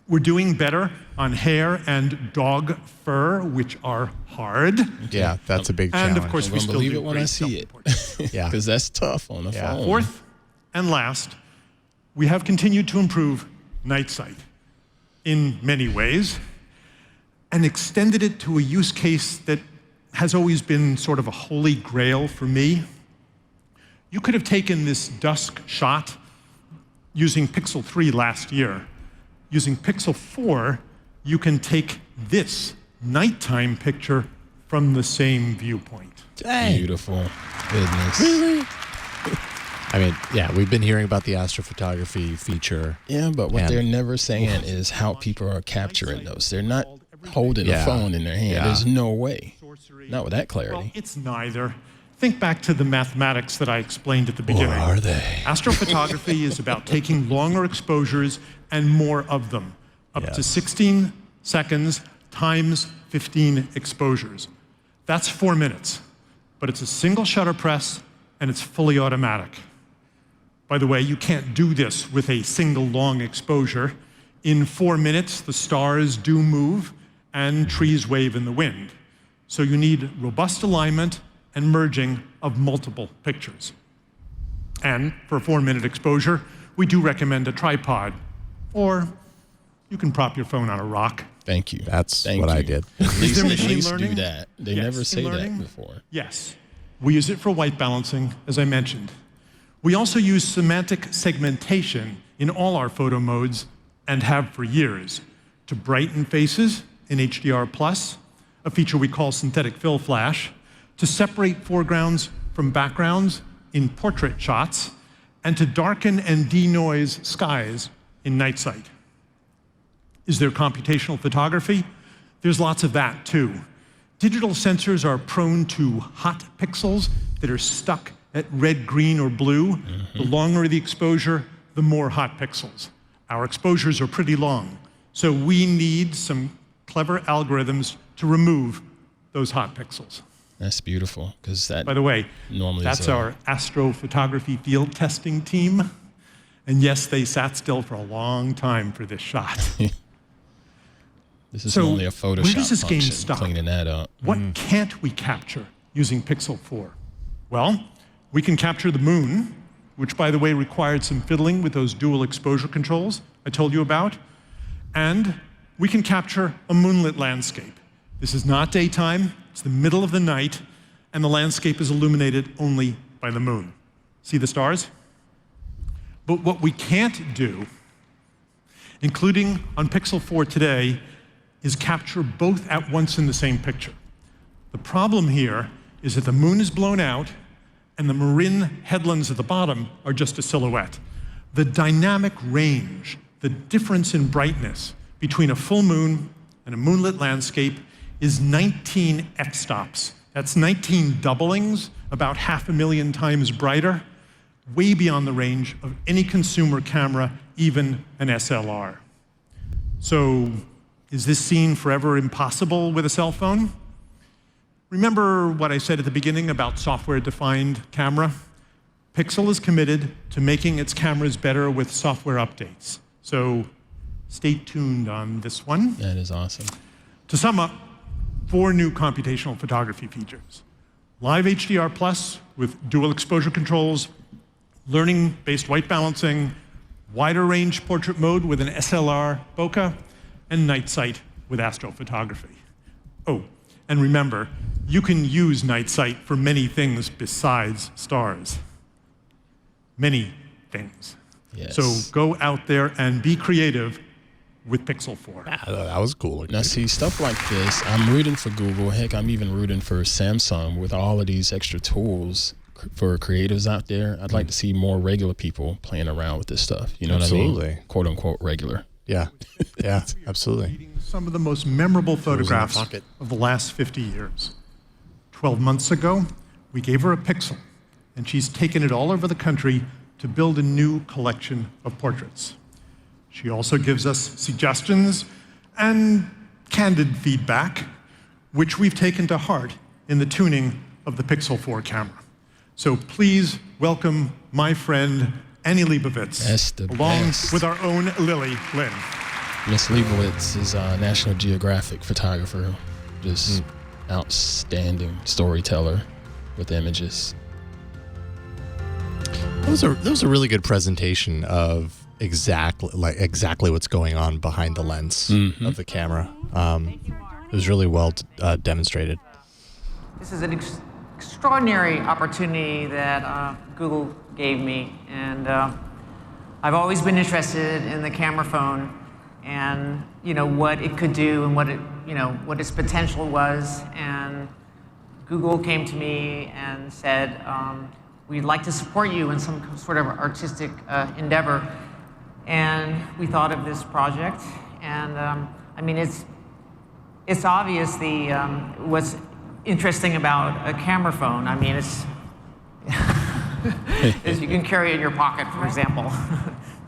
We're doing better on hair and dog fur, which are hard. Yeah, that's a big challenge. And of course, I'm we gonna still believe do it when I great see it. Yeah. Because that's tough on the phone. Fourth and last, we have continued to improve night sight. in many ways and extended it to a use case that has always been sort of a holy grail for me. You could have taken this dusk shot using Pixel 3 last year. Using Pixel 4, you can take this nighttime picture from the same viewpoint. Dang. Beautiful. Goodness. Really? I mean, yeah, we've been hearing about the astrophotography feature. Yeah, but what they're never saying is how people are capturing those. They're not holding a phone in their hand. Yeah. There's no way. Not with that clarity. Well, it's neither. Think back to the mathematics that I explained at the beginning. Or are they? Astrophotography is about taking longer exposures and more of them, up to 16 seconds times 15 exposures. That's 4 minutes, but it's a single shutter press and it's fully automatic. By the way, you can't do this with a single long exposure. In 4 minutes, the stars do move and trees wave in the wind. So you need robust alignment and merging of multiple pictures. And for a 4-minute exposure, we do recommend a tripod, or you can prop your phone on a rock. Thank you. That's what I did. Is there machine At least learning? do that. They Yes. never say Machine learning? that before. Yes. We use it for white balancing, as I mentioned. We also use semantic segmentation in all our photo modes and have for years to brighten faces in HDR+, a feature we call synthetic fill flash, to separate foregrounds from backgrounds in portrait shots, and to darken and denoise skies in night sight. Is there computational photography? There's lots of that too. Digital sensors are prone to hot pixels that are stuck at red, green, or blue. The longer the exposure, the more hot pixels. Our exposures are pretty long, so we need some clever algorithms to remove those hot pixels. That's beautiful, because that, by the way, normally that's our astrophotography field testing team. And yes, they sat still for a long time for this shot. This is So, only a Photoshop where does this game function, stop? cleaning that up. What can't we capture using Pixel 4? Well, we can capture the moon, which, by the way, required some fiddling with those dual exposure controls I told you about. And we can capture a moonlit landscape. This is not daytime, it's the middle of the night, and the landscape is illuminated only by the moon. See the stars? But what we can't do, including on Pixel 4 today, is capture both at once in the same picture. The problem here is that the moon is blown out and the marin headlands at the bottom are just a silhouette. The dynamic range, the difference in brightness between a full moon and a moonlit landscape is 19 f-stops. That's 19 doublings, about 500,000 times brighter, way beyond the range of any consumer camera, even an SLR. So, is this scene forever impossible with a cell phone? Remember what I said at the beginning about software-defined camera? Pixel is committed to making its cameras better with software updates. So stay tuned on this one. That is awesome. To sum up, 4 new computational photography features. Live HDR+ with dual exposure controls, learning-based white balancing, wider range portrait mode with an SLR bokeh, and night sight with astrophotography. Oh, and remember, you can use night sight for many things besides stars. Many things. Yes. So go out there and be creative with Pixel 4. That was cool. Now, see, stuff like this, I'm rooting for Google. Heck, I'm even rooting for Samsung with all of these extra tools for creatives out there. I'd like to see more regular people playing around with this stuff. You know what I mean? Quote unquote regular. Yeah. Yeah, absolutely. Some of the most memorable photographs of the last 50 years. 12 months ago, we gave her a Pixel, and she's taken it all over the country to build a new collection of portraits. She also gives us suggestions and candid feedback, which we've taken to heart in the tuning of the Pixel 4 camera. So please welcome my friend, Annie Leibovitz, along with our own Lily Lynn. Miss Leibovitz is a National Geographic photographer, just outstanding storyteller with images. That was a really good presentation of exactly what's going on behind the lens of the camera. It was really well demonstrated. This is an extraordinary opportunity that Google gave me, and I've always been interested in the camera phone and what it could do and what its potential was. And Google came to me and said, we'd like to support you in some sort of artistic endeavor. And we thought of this project, and I mean, it's obvious what's interesting about a camera phone. I mean, it's is you can carry it in your pocket, for example.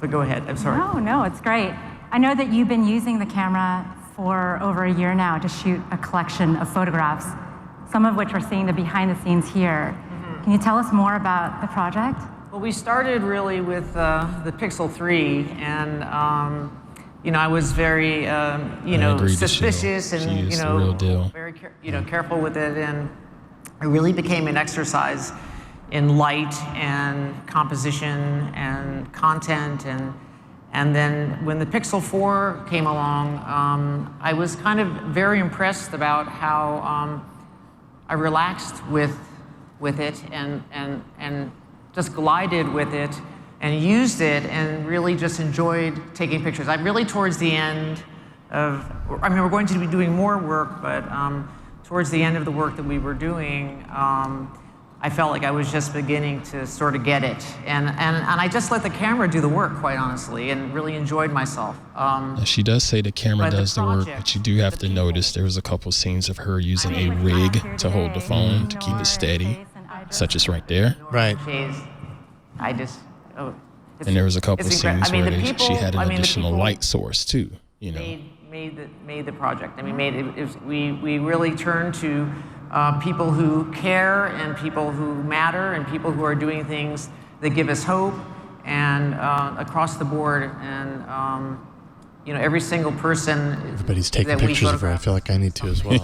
But go ahead, I'm sorry. No, it's great. I know that you've been using the camera for over a year now to shoot a collection of photographs, some of which we're seeing the behind the scenes here. Can you tell us more about the project? Well, we started really with the Pixel 3, and I was very suspicious and the real deal. very careful with it, and it really became an exercise in light and composition and content, and then when the Pixel 4 came along, I was kind of very impressed about how I relaxed with it and just glided with it and used it and really just enjoyed taking pictures. I'm really towards the end of, we're going to be doing more work, but towards the end of the work that we were doing, I felt like I was just beginning to sort of get it. And I just let the camera do the work, quite honestly, and really enjoyed myself. She does say the camera does the work, but you do have to notice there was a couple scenes of her using a rig to hold the phone to keep it steady, such as right there. Right. And there was a couple scenes where she had an additional light source too. Made the project. I mean, we really turned to people who care and people who matter and people who are doing things that give us hope, and across the board, and every single person. Everybody's taking pictures of her. I feel like I need to as well.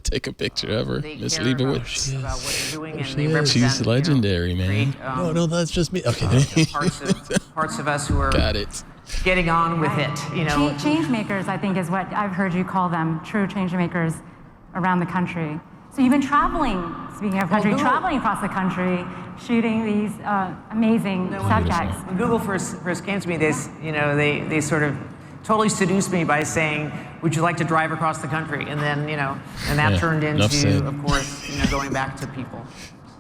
Take a picture of her. Miss Leibowitz. She's legendary, man. No, that's just me. Okay. Parts of us who are got it. Getting on with it, Change makers, I think, is what I've heard you call them. True change makers around the country. So you've been traveling, speaking of country, traveling across the country, shooting these amazing subjects. When Google first came to me, they sort of totally seduced me by saying, "Would you like to drive across the country?" And then and that turned into, of course, going back to people.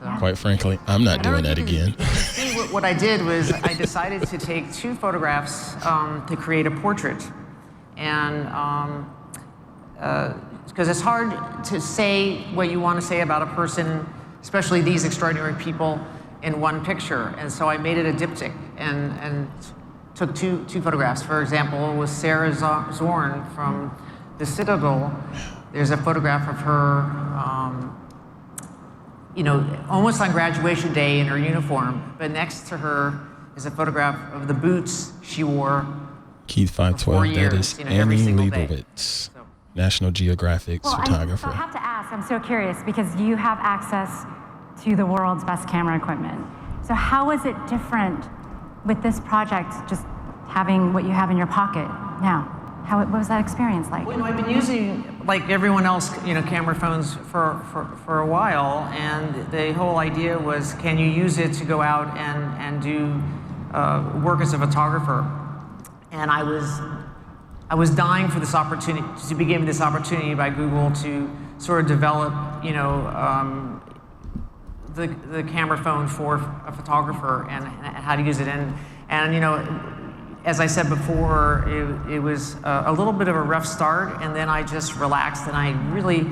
So. Quite frankly, I'm not doing that again. See, what I did was I decided to take 2 photographs to create a portrait, and because it's hard to say what you want to say about a person, especially these extraordinary people, in one picture. And so I made it a diptych and took two photographs. For example, with Sarah Zorn from the Citadel, there's a photograph of her, almost on graduation day in her uniform, but next to her is a photograph of the boots she wore. Keith 512, that is Annie Leibovitz. National Geographic's photographer. So I have to ask, I'm so curious, because you have access to the world's best camera equipment. So how is it different with this project, just having what you have in your pocket now? What was that experience like? Well, I've been using, like everyone else, camera phones for a while, and the whole idea was, can you use it to go out and do work as a photographer? And I was dying for this opportunity, to be given this opportunity by Google to sort of develop, the camera phone for a photographer and how to use it. And as I said before, it was a little bit of a rough start, and then I just relaxed, and I really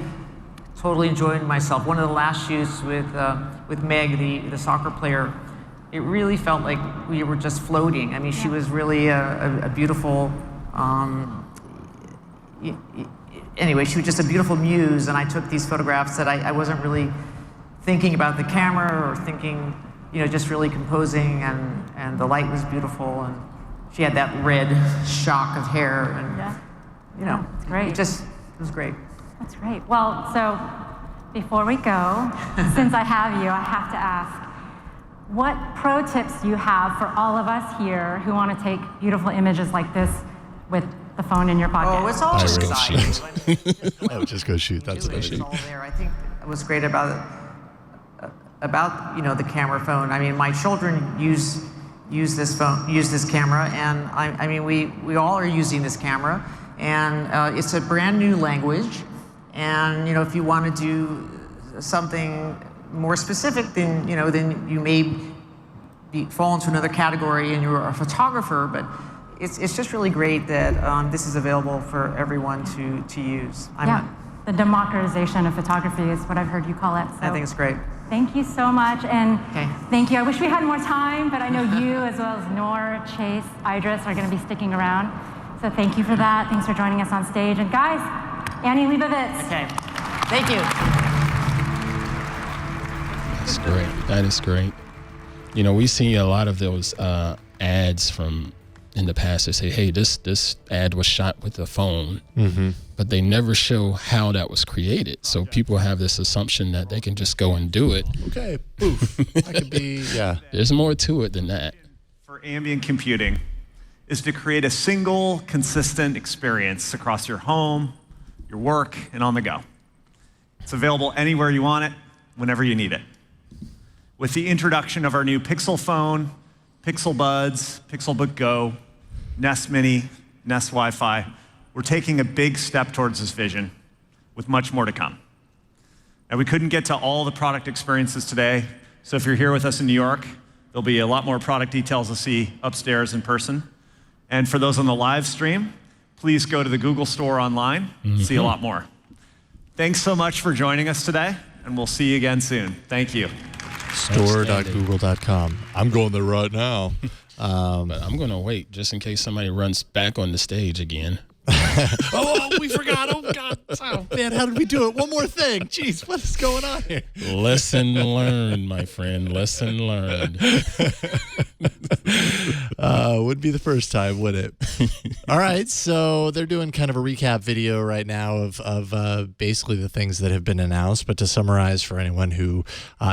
totally enjoyed myself. One of the last shoots with Meg, the soccer player, it really felt like we were just floating. I mean, she was really a beautiful. Anyway, she was just a beautiful muse, and I took these photographs that I wasn't really thinking about the camera or thinking, just really composing, and the light was beautiful, and she had that red shock of hair, and it's great. It was great. That's great. Well, so before we go, since I have you, I have to ask, what pro tips you have for all of us here who want to take beautiful images like this with the phone in your pocket. Oh, it's all Just go designed. Oh, just go shoot. That's It's all there. I think what's great about the camera phone. I mean, my children use this camera, and I mean we all are using this camera, and it's a brand new language. And if you want to do something more specific, then you may fall into another category, and you're a photographer. But it's just really great that this is available for everyone to use. The democratization of photography is what I've heard you call it. So I think it's great. Thank you so much, and thank you. I wish we had more time, but I know you, as well as Noor, Chase, Idris, are going to be sticking around. So thank you for that. Thanks for joining us on stage. And guys, Annie Leibovitz. Okay. Thank you. That's great. That is great. We see a lot of those ads from in the past. They say, hey, this ad was shot with a phone, but they never show how that was created. So people have this assumption that they can just go and do it. Okay, poof. That could be, There's more to it than that. For ambient computing is to create a single, consistent experience across your home, your work, and on the go. It's available anywhere you want it, whenever you need it. With the introduction of our new Pixel phone, Pixel Buds, Pixelbook Go, Nest Mini, Nest Wi-Fi, we're taking a big step towards this vision with much more to come. Now, we couldn't get to all the product experiences today, so if you're here with us in New York, there'll be a lot more product details to see upstairs in person. And for those on the live stream, please go to the Google Store online, see a lot more. Thanks so much for joining us today, and we'll see you again soon. Thank you. Store.google.com. I'm going there right now. But I'm going to wait just in case somebody runs back on the stage again. Oh, we forgot. Oh, God. Oh, man, how did we do it? One more thing. Jeez, what is going on here? Lesson learned, my friend. Lesson learned. Would be the first time, would it? All right, so they're doing kind of a recap video right now of basically the things that have been announced. But to summarize for anyone who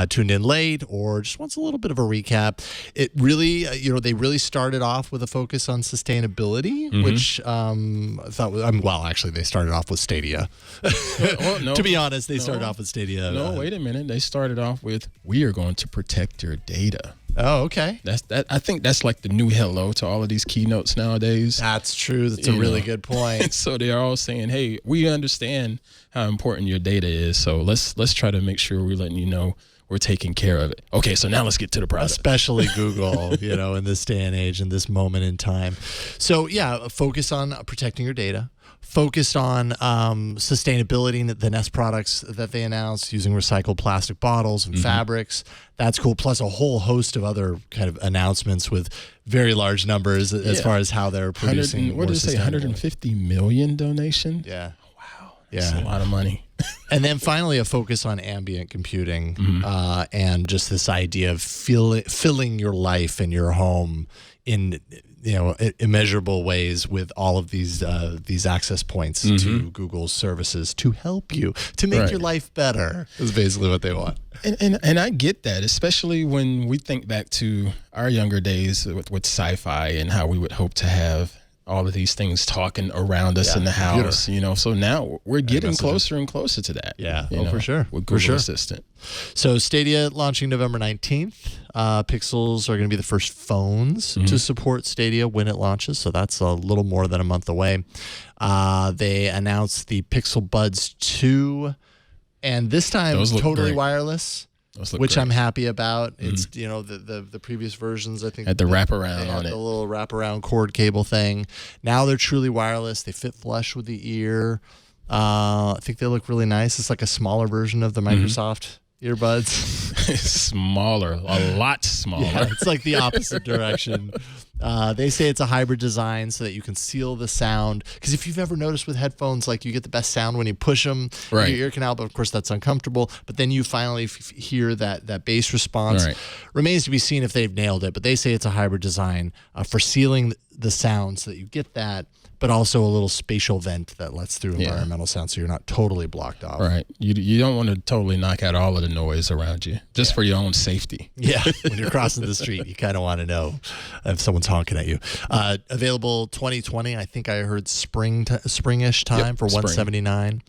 tuned in late or just wants a little bit of a recap, it really, they really started off with a focus on sustainability, which I thought, well, actually, they started off with Stadia. No, to be honest, they started off with Stadia. No, wait a minute. They started off with, we are going to protect your data. Oh, okay. I think that's like the new hello to all of these keynotes nowadays. That's true. That's a really good point. So they're all saying, hey, we understand how important your data is. So let's try to make sure we're letting you know we're taking care of it. Okay, so now let's get to the product. Especially Google, in this day and age, in this moment in time. So yeah, focus on protecting your data. Focused on sustainability, the Nest products that they announced using recycled plastic bottles and fabrics. That's cool. Plus a whole host of other kind of announcements with very large numbers as far as how they're producing. What did it say? 150 million donation? Yeah. Wow. That's a lot of money. And then finally, a focus on ambient computing and just this idea of filling your life and your home in immeasurable ways with all of these access points to Google's services to help you, to make your life better, is basically what they want. And I get that, especially when we think back to our younger days with sci-fi and how we would hope to have all of these things talking around us in the house, so now we're getting closer and closer to that. Yeah, for sure. With Google Assistant. So Stadia launching November 19th. Pixels are going to be the first phones to support Stadia when it launches. So that's a little more than a month away. They announced the Pixel Buds 2, and this time totally wireless. Which I'm happy about. It's the previous versions, I think, had the wraparound on it, the little wraparound cord cable thing. Now they're truly wireless. They fit flush with the ear. I think they look really nice. It's like a smaller version of the Microsoft earbuds. Smaller, a lot smaller. Yeah, it's like the opposite direction They say it's a hybrid design so that you can seal the sound. Because if you've ever noticed with headphones, like you get the best sound when you push them in your ear canal, but of course that's uncomfortable. But then you finally hear that bass response. Remains to be seen if they've nailed it, but they say it's a hybrid design for sealing the sound so that you get that, but also a little spatial vent that lets through environmental sound so you're not totally blocked off. Right. You don't want to totally knock out all of the noise around you, just for your own safety. Yeah. When you're crossing the street, you kind of want to know if someone's honking at you. Available 2020. I think I heard springish time for $179.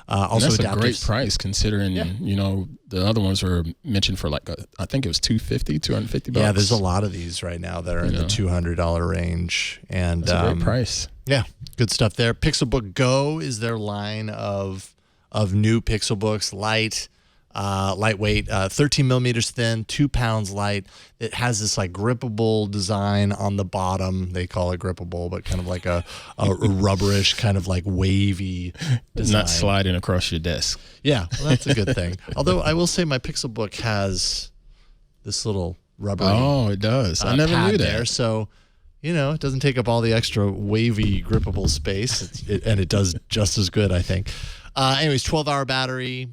Also, that's a great price considering, you know, the other ones were mentioned for like, I think it was $250 bucks. Yeah, there's a lot of these right now that are in the $200 range. And that's a great price. Yeah, good stuff there. Pixelbook Go is their line of new Pixelbooks, lightweight, 13 millimeters thin, 2 pounds light. It has this like grippable design on the bottom. They call it grippable, but kind of like a rubberish, kind of like wavy design. Not sliding across your desk. Yeah, well, that's a good thing. Although I will say my Pixelbook has this little rubbery. Oh, it does. I never knew that. There, so. You know, it doesn't take up all the extra wavy, grippable space, and it does just as good, I think. Anyways, 12-hour battery,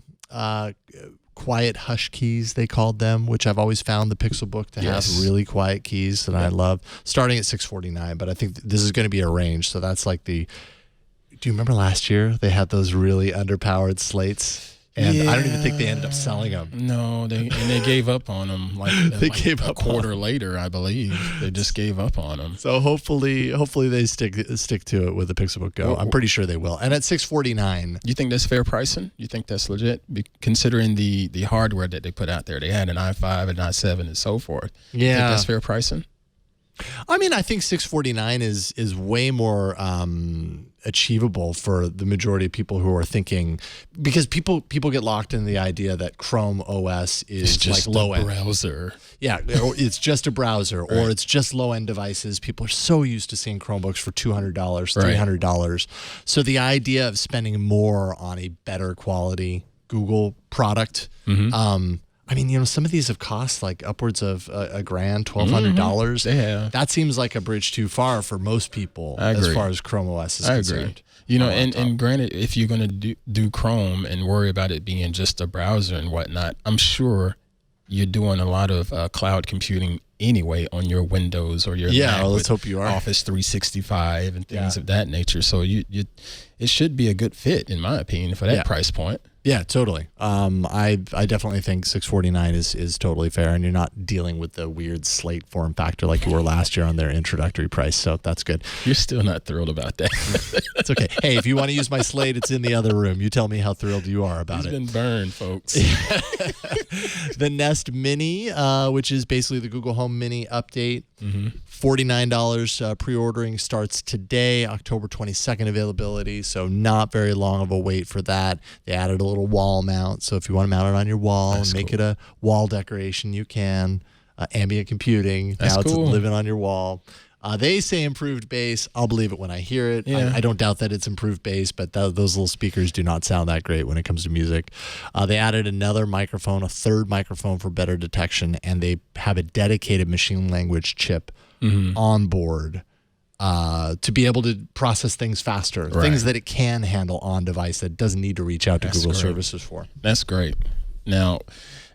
quiet hush keys, they called them, which I've always found the Pixelbook to have really quiet keys that I love. Starting at $649, but I think this is going to be a range, so that's like the... Do you remember last year they had those really underpowered slates? And I don't even think they ended up selling them. No, they gave up on them gave up a quarter later, I believe. They just gave up on them. So hopefully they stick to it with the Pixelbook Go. I'm pretty sure they will. And at $649, you think that's fair pricing? You think that's legit? Considering the hardware that they put out there, they had an i5, an i7, and so forth. Yeah, you think that's fair pricing? I mean, I think $649 is way more achievable for the majority of people who are thinking, because people get locked in the idea that Chrome OS is just like low end browser. Yeah, or it's just a browser, or it's just low end devices. People are so used to seeing Chromebooks for $200, $300. So the idea of spending more on a better quality Google product. I mean, you know, some of these have cost like upwards of $1,000, $1,200. Yeah. That seems like a bridge too far for most people as far as Chrome OS is concerned. Agree. You know, and granted, if you're going to do Chrome and worry about it being just a browser and whatnot, I'm sure you're doing a lot of cloud computing anyway on your Windows or your Mac, let's hope you are. Office 365 and things of that nature. So it should be a good fit, in my opinion, for that price point. Yeah, totally. I definitely think $649 is totally fair, and you're not dealing with the weird slate form factor like you were last year on their introductory price, so that's good. You're still not thrilled about that. It's okay. Hey, if you want to use my slate, it's in the other room. You tell me how thrilled you are about it. It's been burned, folks. The Nest Mini, which is basically the Google Home Mini update. $49 pre-ordering starts today, October 22nd availability, so not very long of a wait for that. They added a little wall mount, so if you want to mount it on your wall and make it a wall decoration, you can. Ambient computing, now it's living on your wall. They say improved bass. I'll believe it when I hear it. Yeah. I don't doubt that it's improved bass, but those little speakers do not sound that great when it comes to music. They added another microphone, a third microphone for better detection, and they have a dedicated machine language chip on board to be able to process things faster, things that it can handle on device that it doesn't need to reach out to Google services for. That's great. Now,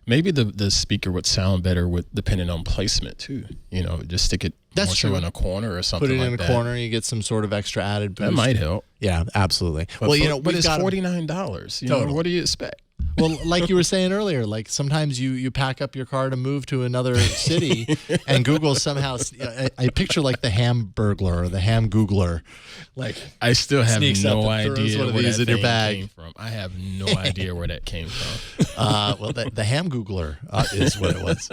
maybe the speaker would sound better depending on placement too. You know, just stick it in a corner or something like that. Put it in a corner, you get some sort of extra added boost. That might help. Yeah, absolutely. But but it's $49. You know, what do you expect? Well, like you were saying earlier, like sometimes you pack up your car to move to another city, and Google somehow, I picture like the ham burglar or the ham Googler, like I still have no idea where that in your bag. Came from. I have no idea where that came from. Well, the ham Googler is what it was.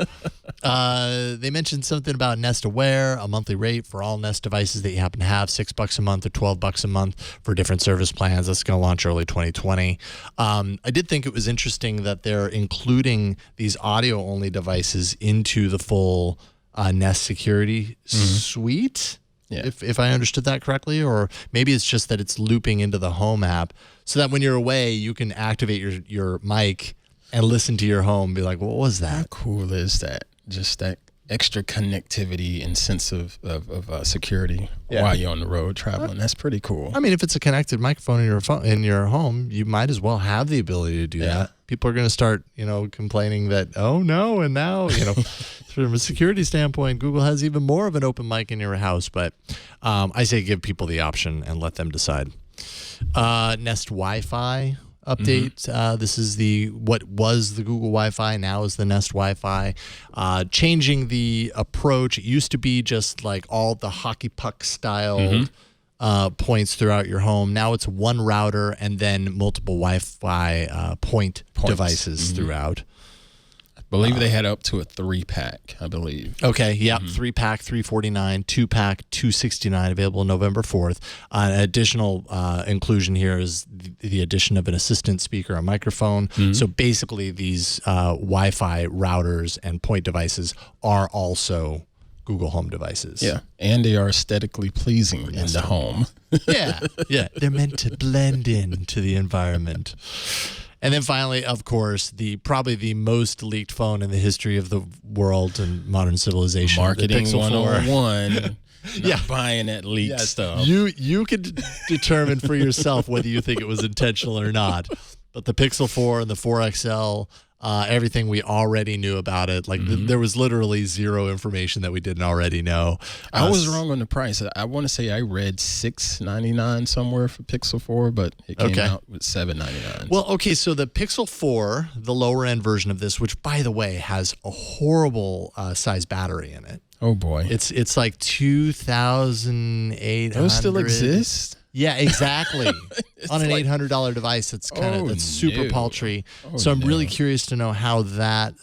They mentioned something about Nest Aware, a monthly rate for all Nest devices that you happen to have, $6 a month or $12 a month for different service plans. That's going to launch early 2020. I did think it was interesting that they're including these audio-only devices into the full Nest security suite, if I understood that correctly, or maybe it's just that it's looping into the Home app so that when you're away, you can activate your mic and listen to your home and be like, what was that? How cool is that? Just that extra connectivity and sense of security while you're on the road traveling. That's pretty cool. I mean, if it's a connected microphone in your home, you might as well have the ability to do that. People are going to start, complaining that, oh no, and now, from a security standpoint, Google has even more of an open mic in your house. But I say give people the option and let them decide. Nest Wi-Fi update. This is what was the Google Wi-Fi, now is the Nest Wi-Fi. Changing the approach. It used to be just like all the hockey puck style points throughout your home. Now it's one router and then multiple Wi-Fi points devices throughout. I believe they had up to a 3-pack, I believe. Okay, yep, 3-pack, $349, 2-pack, $269, available November 4th. An additional inclusion here is the addition of an assistant speaker, a microphone. So basically these Wi-Fi routers and point devices are also Google Home devices. Yeah, and they are aesthetically pleasing in the home. Yeah, they're meant to blend into the environment. And then finally, of course, probably the most leaked phone in the history of the world and modern civilization. Marketing the Pixel 101. Not buying that leaked stuff. You could determine for yourself whether you think it was intentional or not. But the Pixel 4 and the 4 XL, everything we already knew about it. Like there was literally zero information that we didn't already know. I was wrong on the price. I want to say I read $699 somewhere for Pixel 4, but it came out with $799. Well, okay, so the Pixel 4, the lower end version of this, which by the way has a horrible size battery in it. Oh boy, it's like 2,800. Those still exist? Yeah, exactly. On an $800 device, that's that's super paltry. So I'm really curious to know how that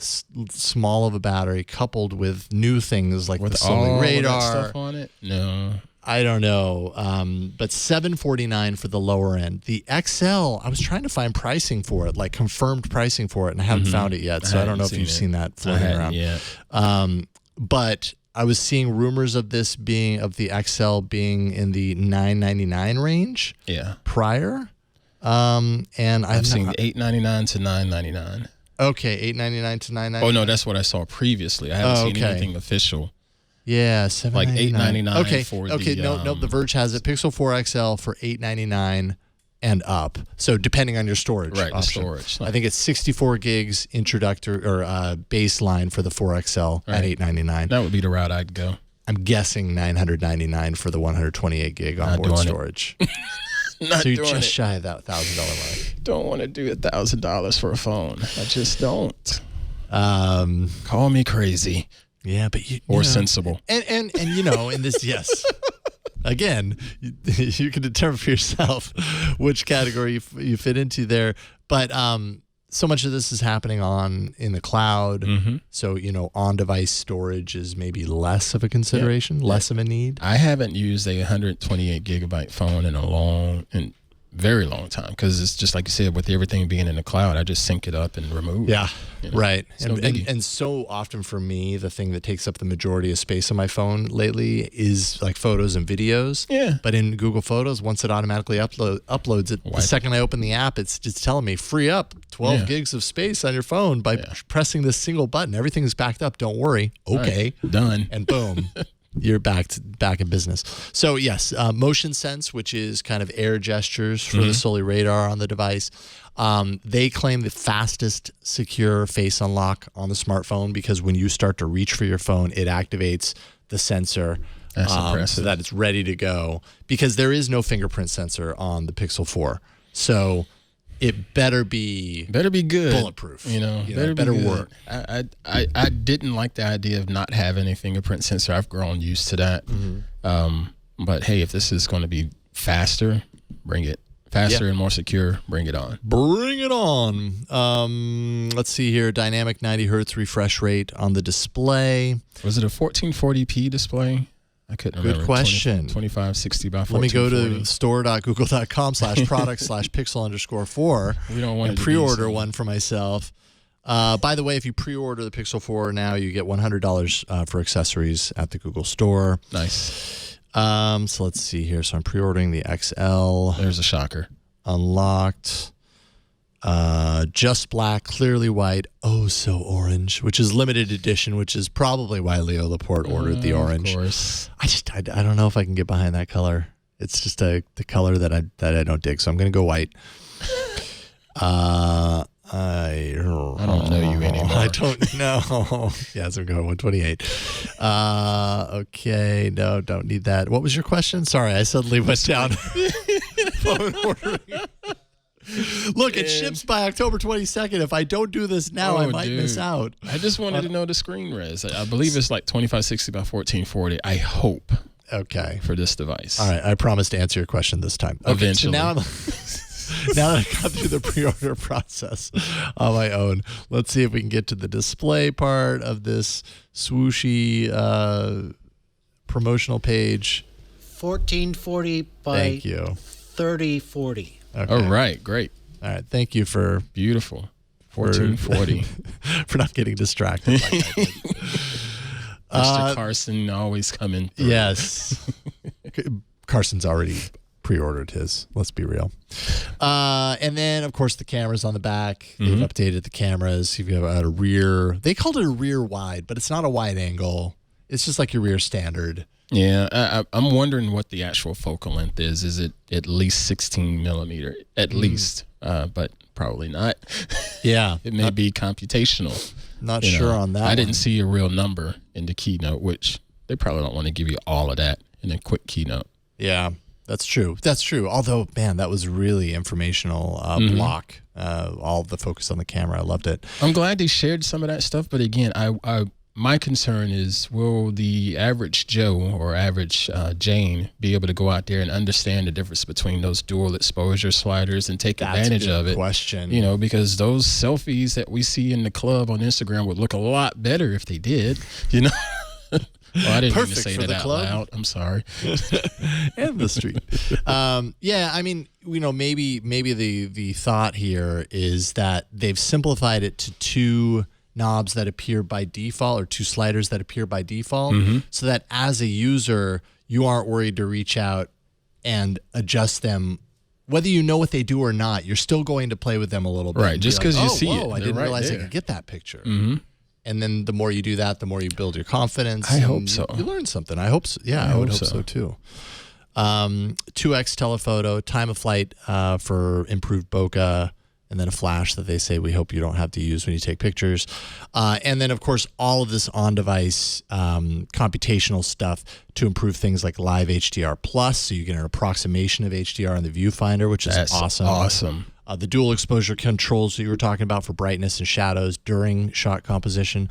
small of a battery, coupled with new things like the Sony radar, that stuff on it. No, I don't know. But $749 for the lower end. The XL, I was trying to find pricing for it, like confirmed pricing for it, and I haven't found it yet. So I don't know if you've seen that floating around. Yeah. But I was seeing rumors of the XL being in the $999 range. Yeah. Prior, and I've seen $899 to $999. Okay, $899 to $999. Oh no, that's what I saw previously. I haven't seen anything official. Yeah, like $899. Okay, for no, The Verge has it. Pixel 4 XL for $899 and up. So depending on your storage, right? Option. The storage. I think it's 64 gigs introductory or baseline for the 4 XL at $899. That would be the route I'd go. I'm guessing $999 for the 128 gig onboard storage. So you're just shy of that $1,000 mark. Don't want to do $1,000 for a phone. I just don't. Call me crazy. Yeah, but sensible. And in this, yes. Again, you can determine for yourself which category you fit into there. But so much of this is happening in the cloud. So, on-device storage is maybe less of a consideration, less of a need. I haven't used a 128 gigabyte phone in very long time, because it's just like you said, with everything being in the cloud, I just sync it up and remove. Yeah, right. And so often for me, the thing that takes up the majority of space on my phone lately is like photos and videos. Yeah. But in Google Photos, once it automatically uploads it, the second I open the app, it's just telling me free up 12 gigs of space on your phone by pressing this single button. Everything is backed up. Don't worry. Okay. Right. Done. And boom. You're back in business. So yes, motion sense, which is kind of air gestures for the Sony radar on the device. They claim the fastest secure face unlock on the smartphone, because when you start to reach for your phone, it activates the sensor so that it's ready to go, because there is no fingerprint sensor on the Pixel 4. So it better be good, bulletproof. Better work. I didn't like the idea of not having a fingerprint sensor. I've grown used to that. But hey, if this is going to be faster, bring it. Faster and more secure, bring it on. Bring it on. Let's see here. Dynamic 90 hertz refresh rate on the display. Was it a 1440p display? I couldn't remember. Good question. 2560 by 1440. Let me go to store.google.com/products/pixel_4. We don't want to pre-order one for myself. By the way, if you pre-order the Pixel 4 now, you get $100 for accessories at the Google Store. Nice. So let's see here. So I'm pre-ordering the XL. There's a shocker. Unlocked. Just black, clearly white, oh so orange, which is limited edition, which is probably why Leo Laporte ordered the orange. Of course. I don't know if I can get behind that color. It's just the color that I don't dig, so I'm gonna go white. I don't know you anymore. I don't know. Yeah, so I'm going 128. Okay, no, don't need that. What was your question? Sorry, I suddenly went down. Phone ordering. Look, it ships by October 22nd. If I don't do this now, I might miss out. I just wanted to know the screen res. I believe it's like 2560 by 1440. I hope. Okay. For this device. All right, I promise to answer your question this time. Okay, eventually. So now now that I got through the pre-order process on my own, let's see if we can get to the display part of this swooshy promotional page. 1440 by 3040. Okay. All right, great. All right, thank you for beautiful 1440 for not getting distracted. Like I did. Mr. Carson always coming through. Yes, Carson's already pre-ordered his. Let's be real. And then, of course, the cameras on the back. They've updated the cameras. You've got a rear. They called it a rear wide, but it's not a wide angle. It's just like your rear standard. Yeah, I'm wondering what the actual focal length is. Is it at least 16 millimeter? At least, but probably not. Yeah. It may be computational. Not sure on that. I didn't see a real number in the keynote, which they probably don't want to give you all of that in a quick keynote. Yeah, that's true. That's true. Although, man, that was really informational block. All the focus on the camera. I loved it. I'm glad they shared some of that stuff, but again, my concern is, will the average Joe or average Jane be able to go out there and understand the difference between those dual exposure sliders and take advantage of it? Question. You know, because those selfies that we see in the club on Instagram would look a lot better if they did. You know. Well, I didn't mean to say that out loud. I'm sorry. And the street. Yeah, I mean, you know, maybe the thought here is that they've simplified it to two knobs that appear by default, or two sliders that appear by default, so that as a user, you aren't worried to reach out and adjust them. Whether you know what they do or not, you're still going to play with them a little bit. Right, just because you see it. I didn't realize I could get that picture. And then the more you do that, the more you build your confidence. I hope so. You learn something. I hope so. Yeah, I would hope so too. 2x telephoto, time of flight for improved bokeh, and then a flash that they say we hope you don't have to use when you take pictures. And then, of course, all of this on-device computational stuff to improve things like live HDR plus, so you get an approximation of HDR in the viewfinder, which is awesome. Awesome. The dual exposure controls that you were talking about for brightness and shadows during shot composition.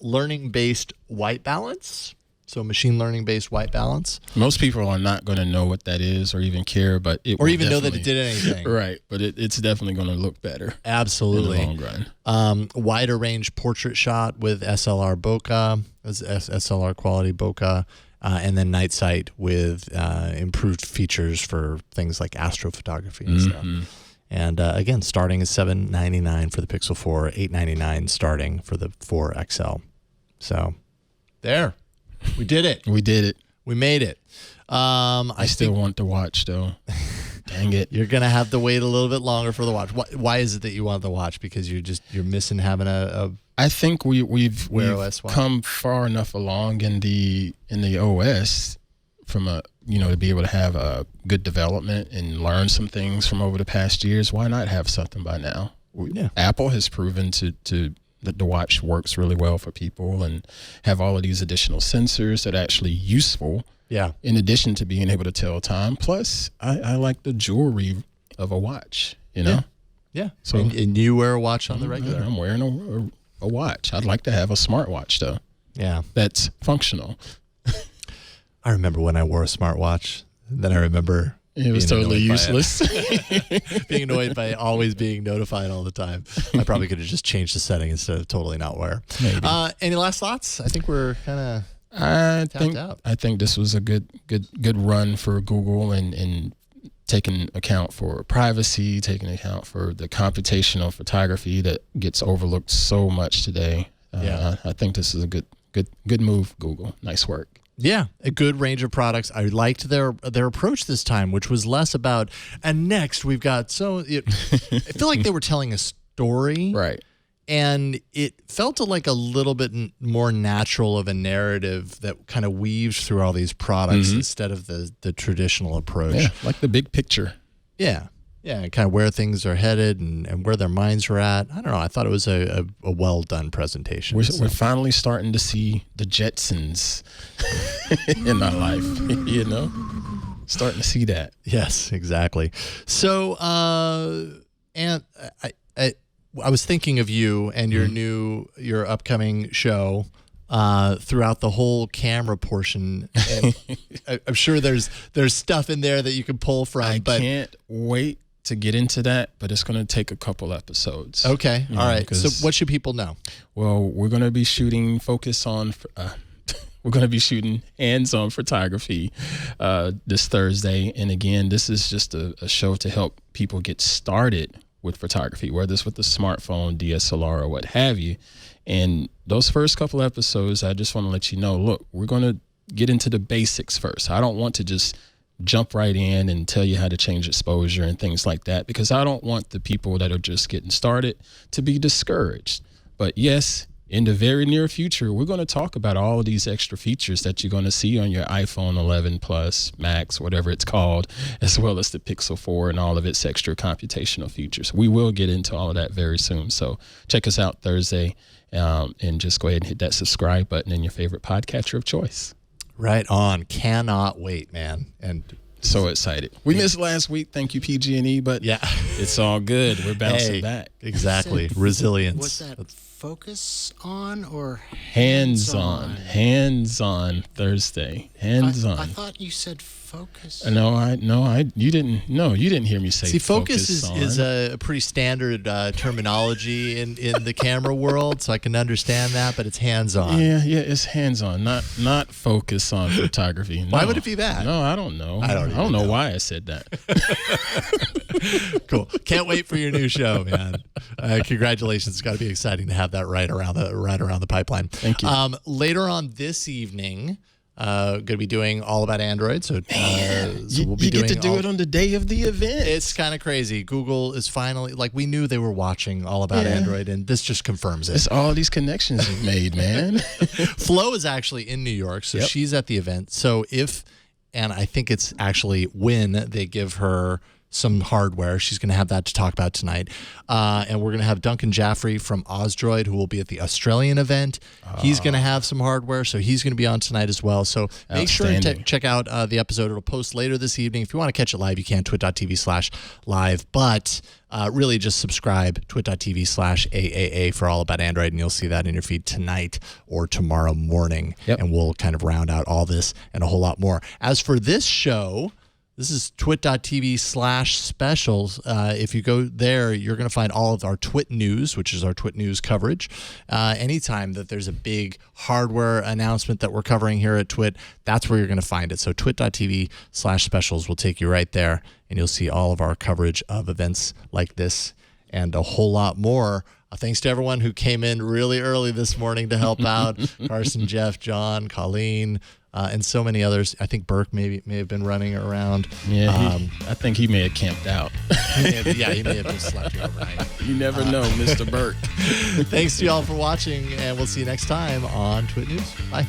Learning-based white balance. So machine learning-based white balance. Most people are not going to know what that is or even care, but it or even know that it did anything. Right, but it's definitely going to look better. Absolutely. In the long run. Wider range portrait shot with SLR bokeh, SLR quality bokeh, and then night sight with improved features for things like astrophotography and stuff. And again, starting at $799 for the Pixel 4, $899 starting for the 4 XL. So there. We did it. We did it. We made it. I still want the watch, though. Dang it. You're going to have to wait a little bit longer for the watch. Why is it that you want the watch? Because you're missing having a I think we've come far enough along in the OS from to be able to have a good development and learn some things from over the past years. Why not have something by now? Yeah. Apple has proven that the watch works really well for people and have all of these additional sensors that are actually useful. Yeah. In addition to being able to tell time. Plus, I like the jewelry of a watch, you know? Yeah. So and you wear a watch on the regular. I'm wearing a watch. I'd like to have a smartwatch, though. Yeah. That's functional. I remember when I wore a smartwatch. Then I remember it was totally useless. Being annoyed by always being notified all the time. I probably could have just changed the setting instead of totally not wear. Maybe. Any last thoughts? I think we're kind of I think this was a good run for Google and taking account for privacy, taking account for the computational photography that gets overlooked so much today. I think this is a good move, Google. Nice work. Yeah, a good range of products. I liked their approach this time, which was less about, and next we've got I feel like they were telling a story. Right. And it felt like a little bit more natural of a narrative that kind of weaved through all these products instead of the traditional approach. Yeah, like the big picture. Yeah. Yeah, kind of where things are headed and where their minds are at. I don't know. I thought it was a well-done presentation. We're finally starting to see the Jetsons in our life, you know? Starting to see that. Yes, exactly. So, and I was thinking of you and your upcoming show throughout the whole camera portion, and I'm sure there's stuff in there that you can pull from. I can't wait to get into that, but it's going to take a couple episodes. Okay, all right. So what should people know? Well, we're going to be shooting we're going to be shooting hands-on photography this Thursday, and again, this is just a show to help people get started with photography, whether it's with the smartphone, DSLR, or what have you. And those first couple episodes, I just want to let you know, look, we're going to get into the basics first. I don't want to just jump right in and tell you how to change exposure and things like that, because I don't want the people that are just getting started to be discouraged. But yes, in the very near future, we're going to talk about all of these extra features that you're going to see on your iPhone 11 Plus, Max, whatever it's called, as well as the Pixel 4 and all of its extra computational features. We will get into all of that very soon. So check us out Thursday, and just go ahead and hit that subscribe button in your favorite podcatcher of choice. Right on. Cannot wait, man. And so excited. We missed last week. Thank you, PG&E, but yeah, it's all good. We're bouncing back. Exactly. Resilience. Was that focus on or hands-on? Hands-on Thursday. Hands-on. I thought you said focus. You didn't hear me say. See, focus is a pretty standard terminology in the camera world, so I can understand that, but it's hands-on. Yeah, it's hands-on, not focus on photography. No. Why would it be that? No, I don't know. I don't know why I said that. Cool. Can't wait for your new show, man. Congratulations. It's got to be exciting to have that right around the pipeline. Thank you. Later on this evening, going to be doing all about Android. So, we'll be get to do it on the day of the event. It's kind of crazy. Google is finally, we knew they were watching all about Android, and this just confirms it. It's all these connections you've made, man. Flo is actually in New York, so she's at the event. So and I think it's actually when they give her some hardware. She's going to have that to talk about tonight. And we're going to have Duncan Jaffrey from Osdroid, who will be at the Australian event. He's going to have some hardware, so he's going to be on tonight as well. So make sure to check out the episode. It'll post later this evening. If you want to catch it live, you can, twit.tv/live. But really just subscribe, twit.tv/AAA for all about Android, and you'll see that in your feed tonight or tomorrow morning. And we'll kind of round out all this and a whole lot more. As for this show, this is twit.tv/specials. If you go there, you're going to find all of our TWiT news, which is our TWiT news coverage. Anytime that there's a big hardware announcement that we're covering here at TWiT, that's where you're going to find it. So twit.tv/specials will take you right there, and you'll see all of our coverage of events like this and a whole lot more. Thanks to everyone who came in really early this morning to help out. Carson, Jeff, John, Colleen, and so many others. I think Burke may have been running around. Yeah, I think he may have camped out. He may have just slept here overnight. You never know, Mr. Burke. Thanks to you all for watching, and we'll see you next time on TWiT News. Bye.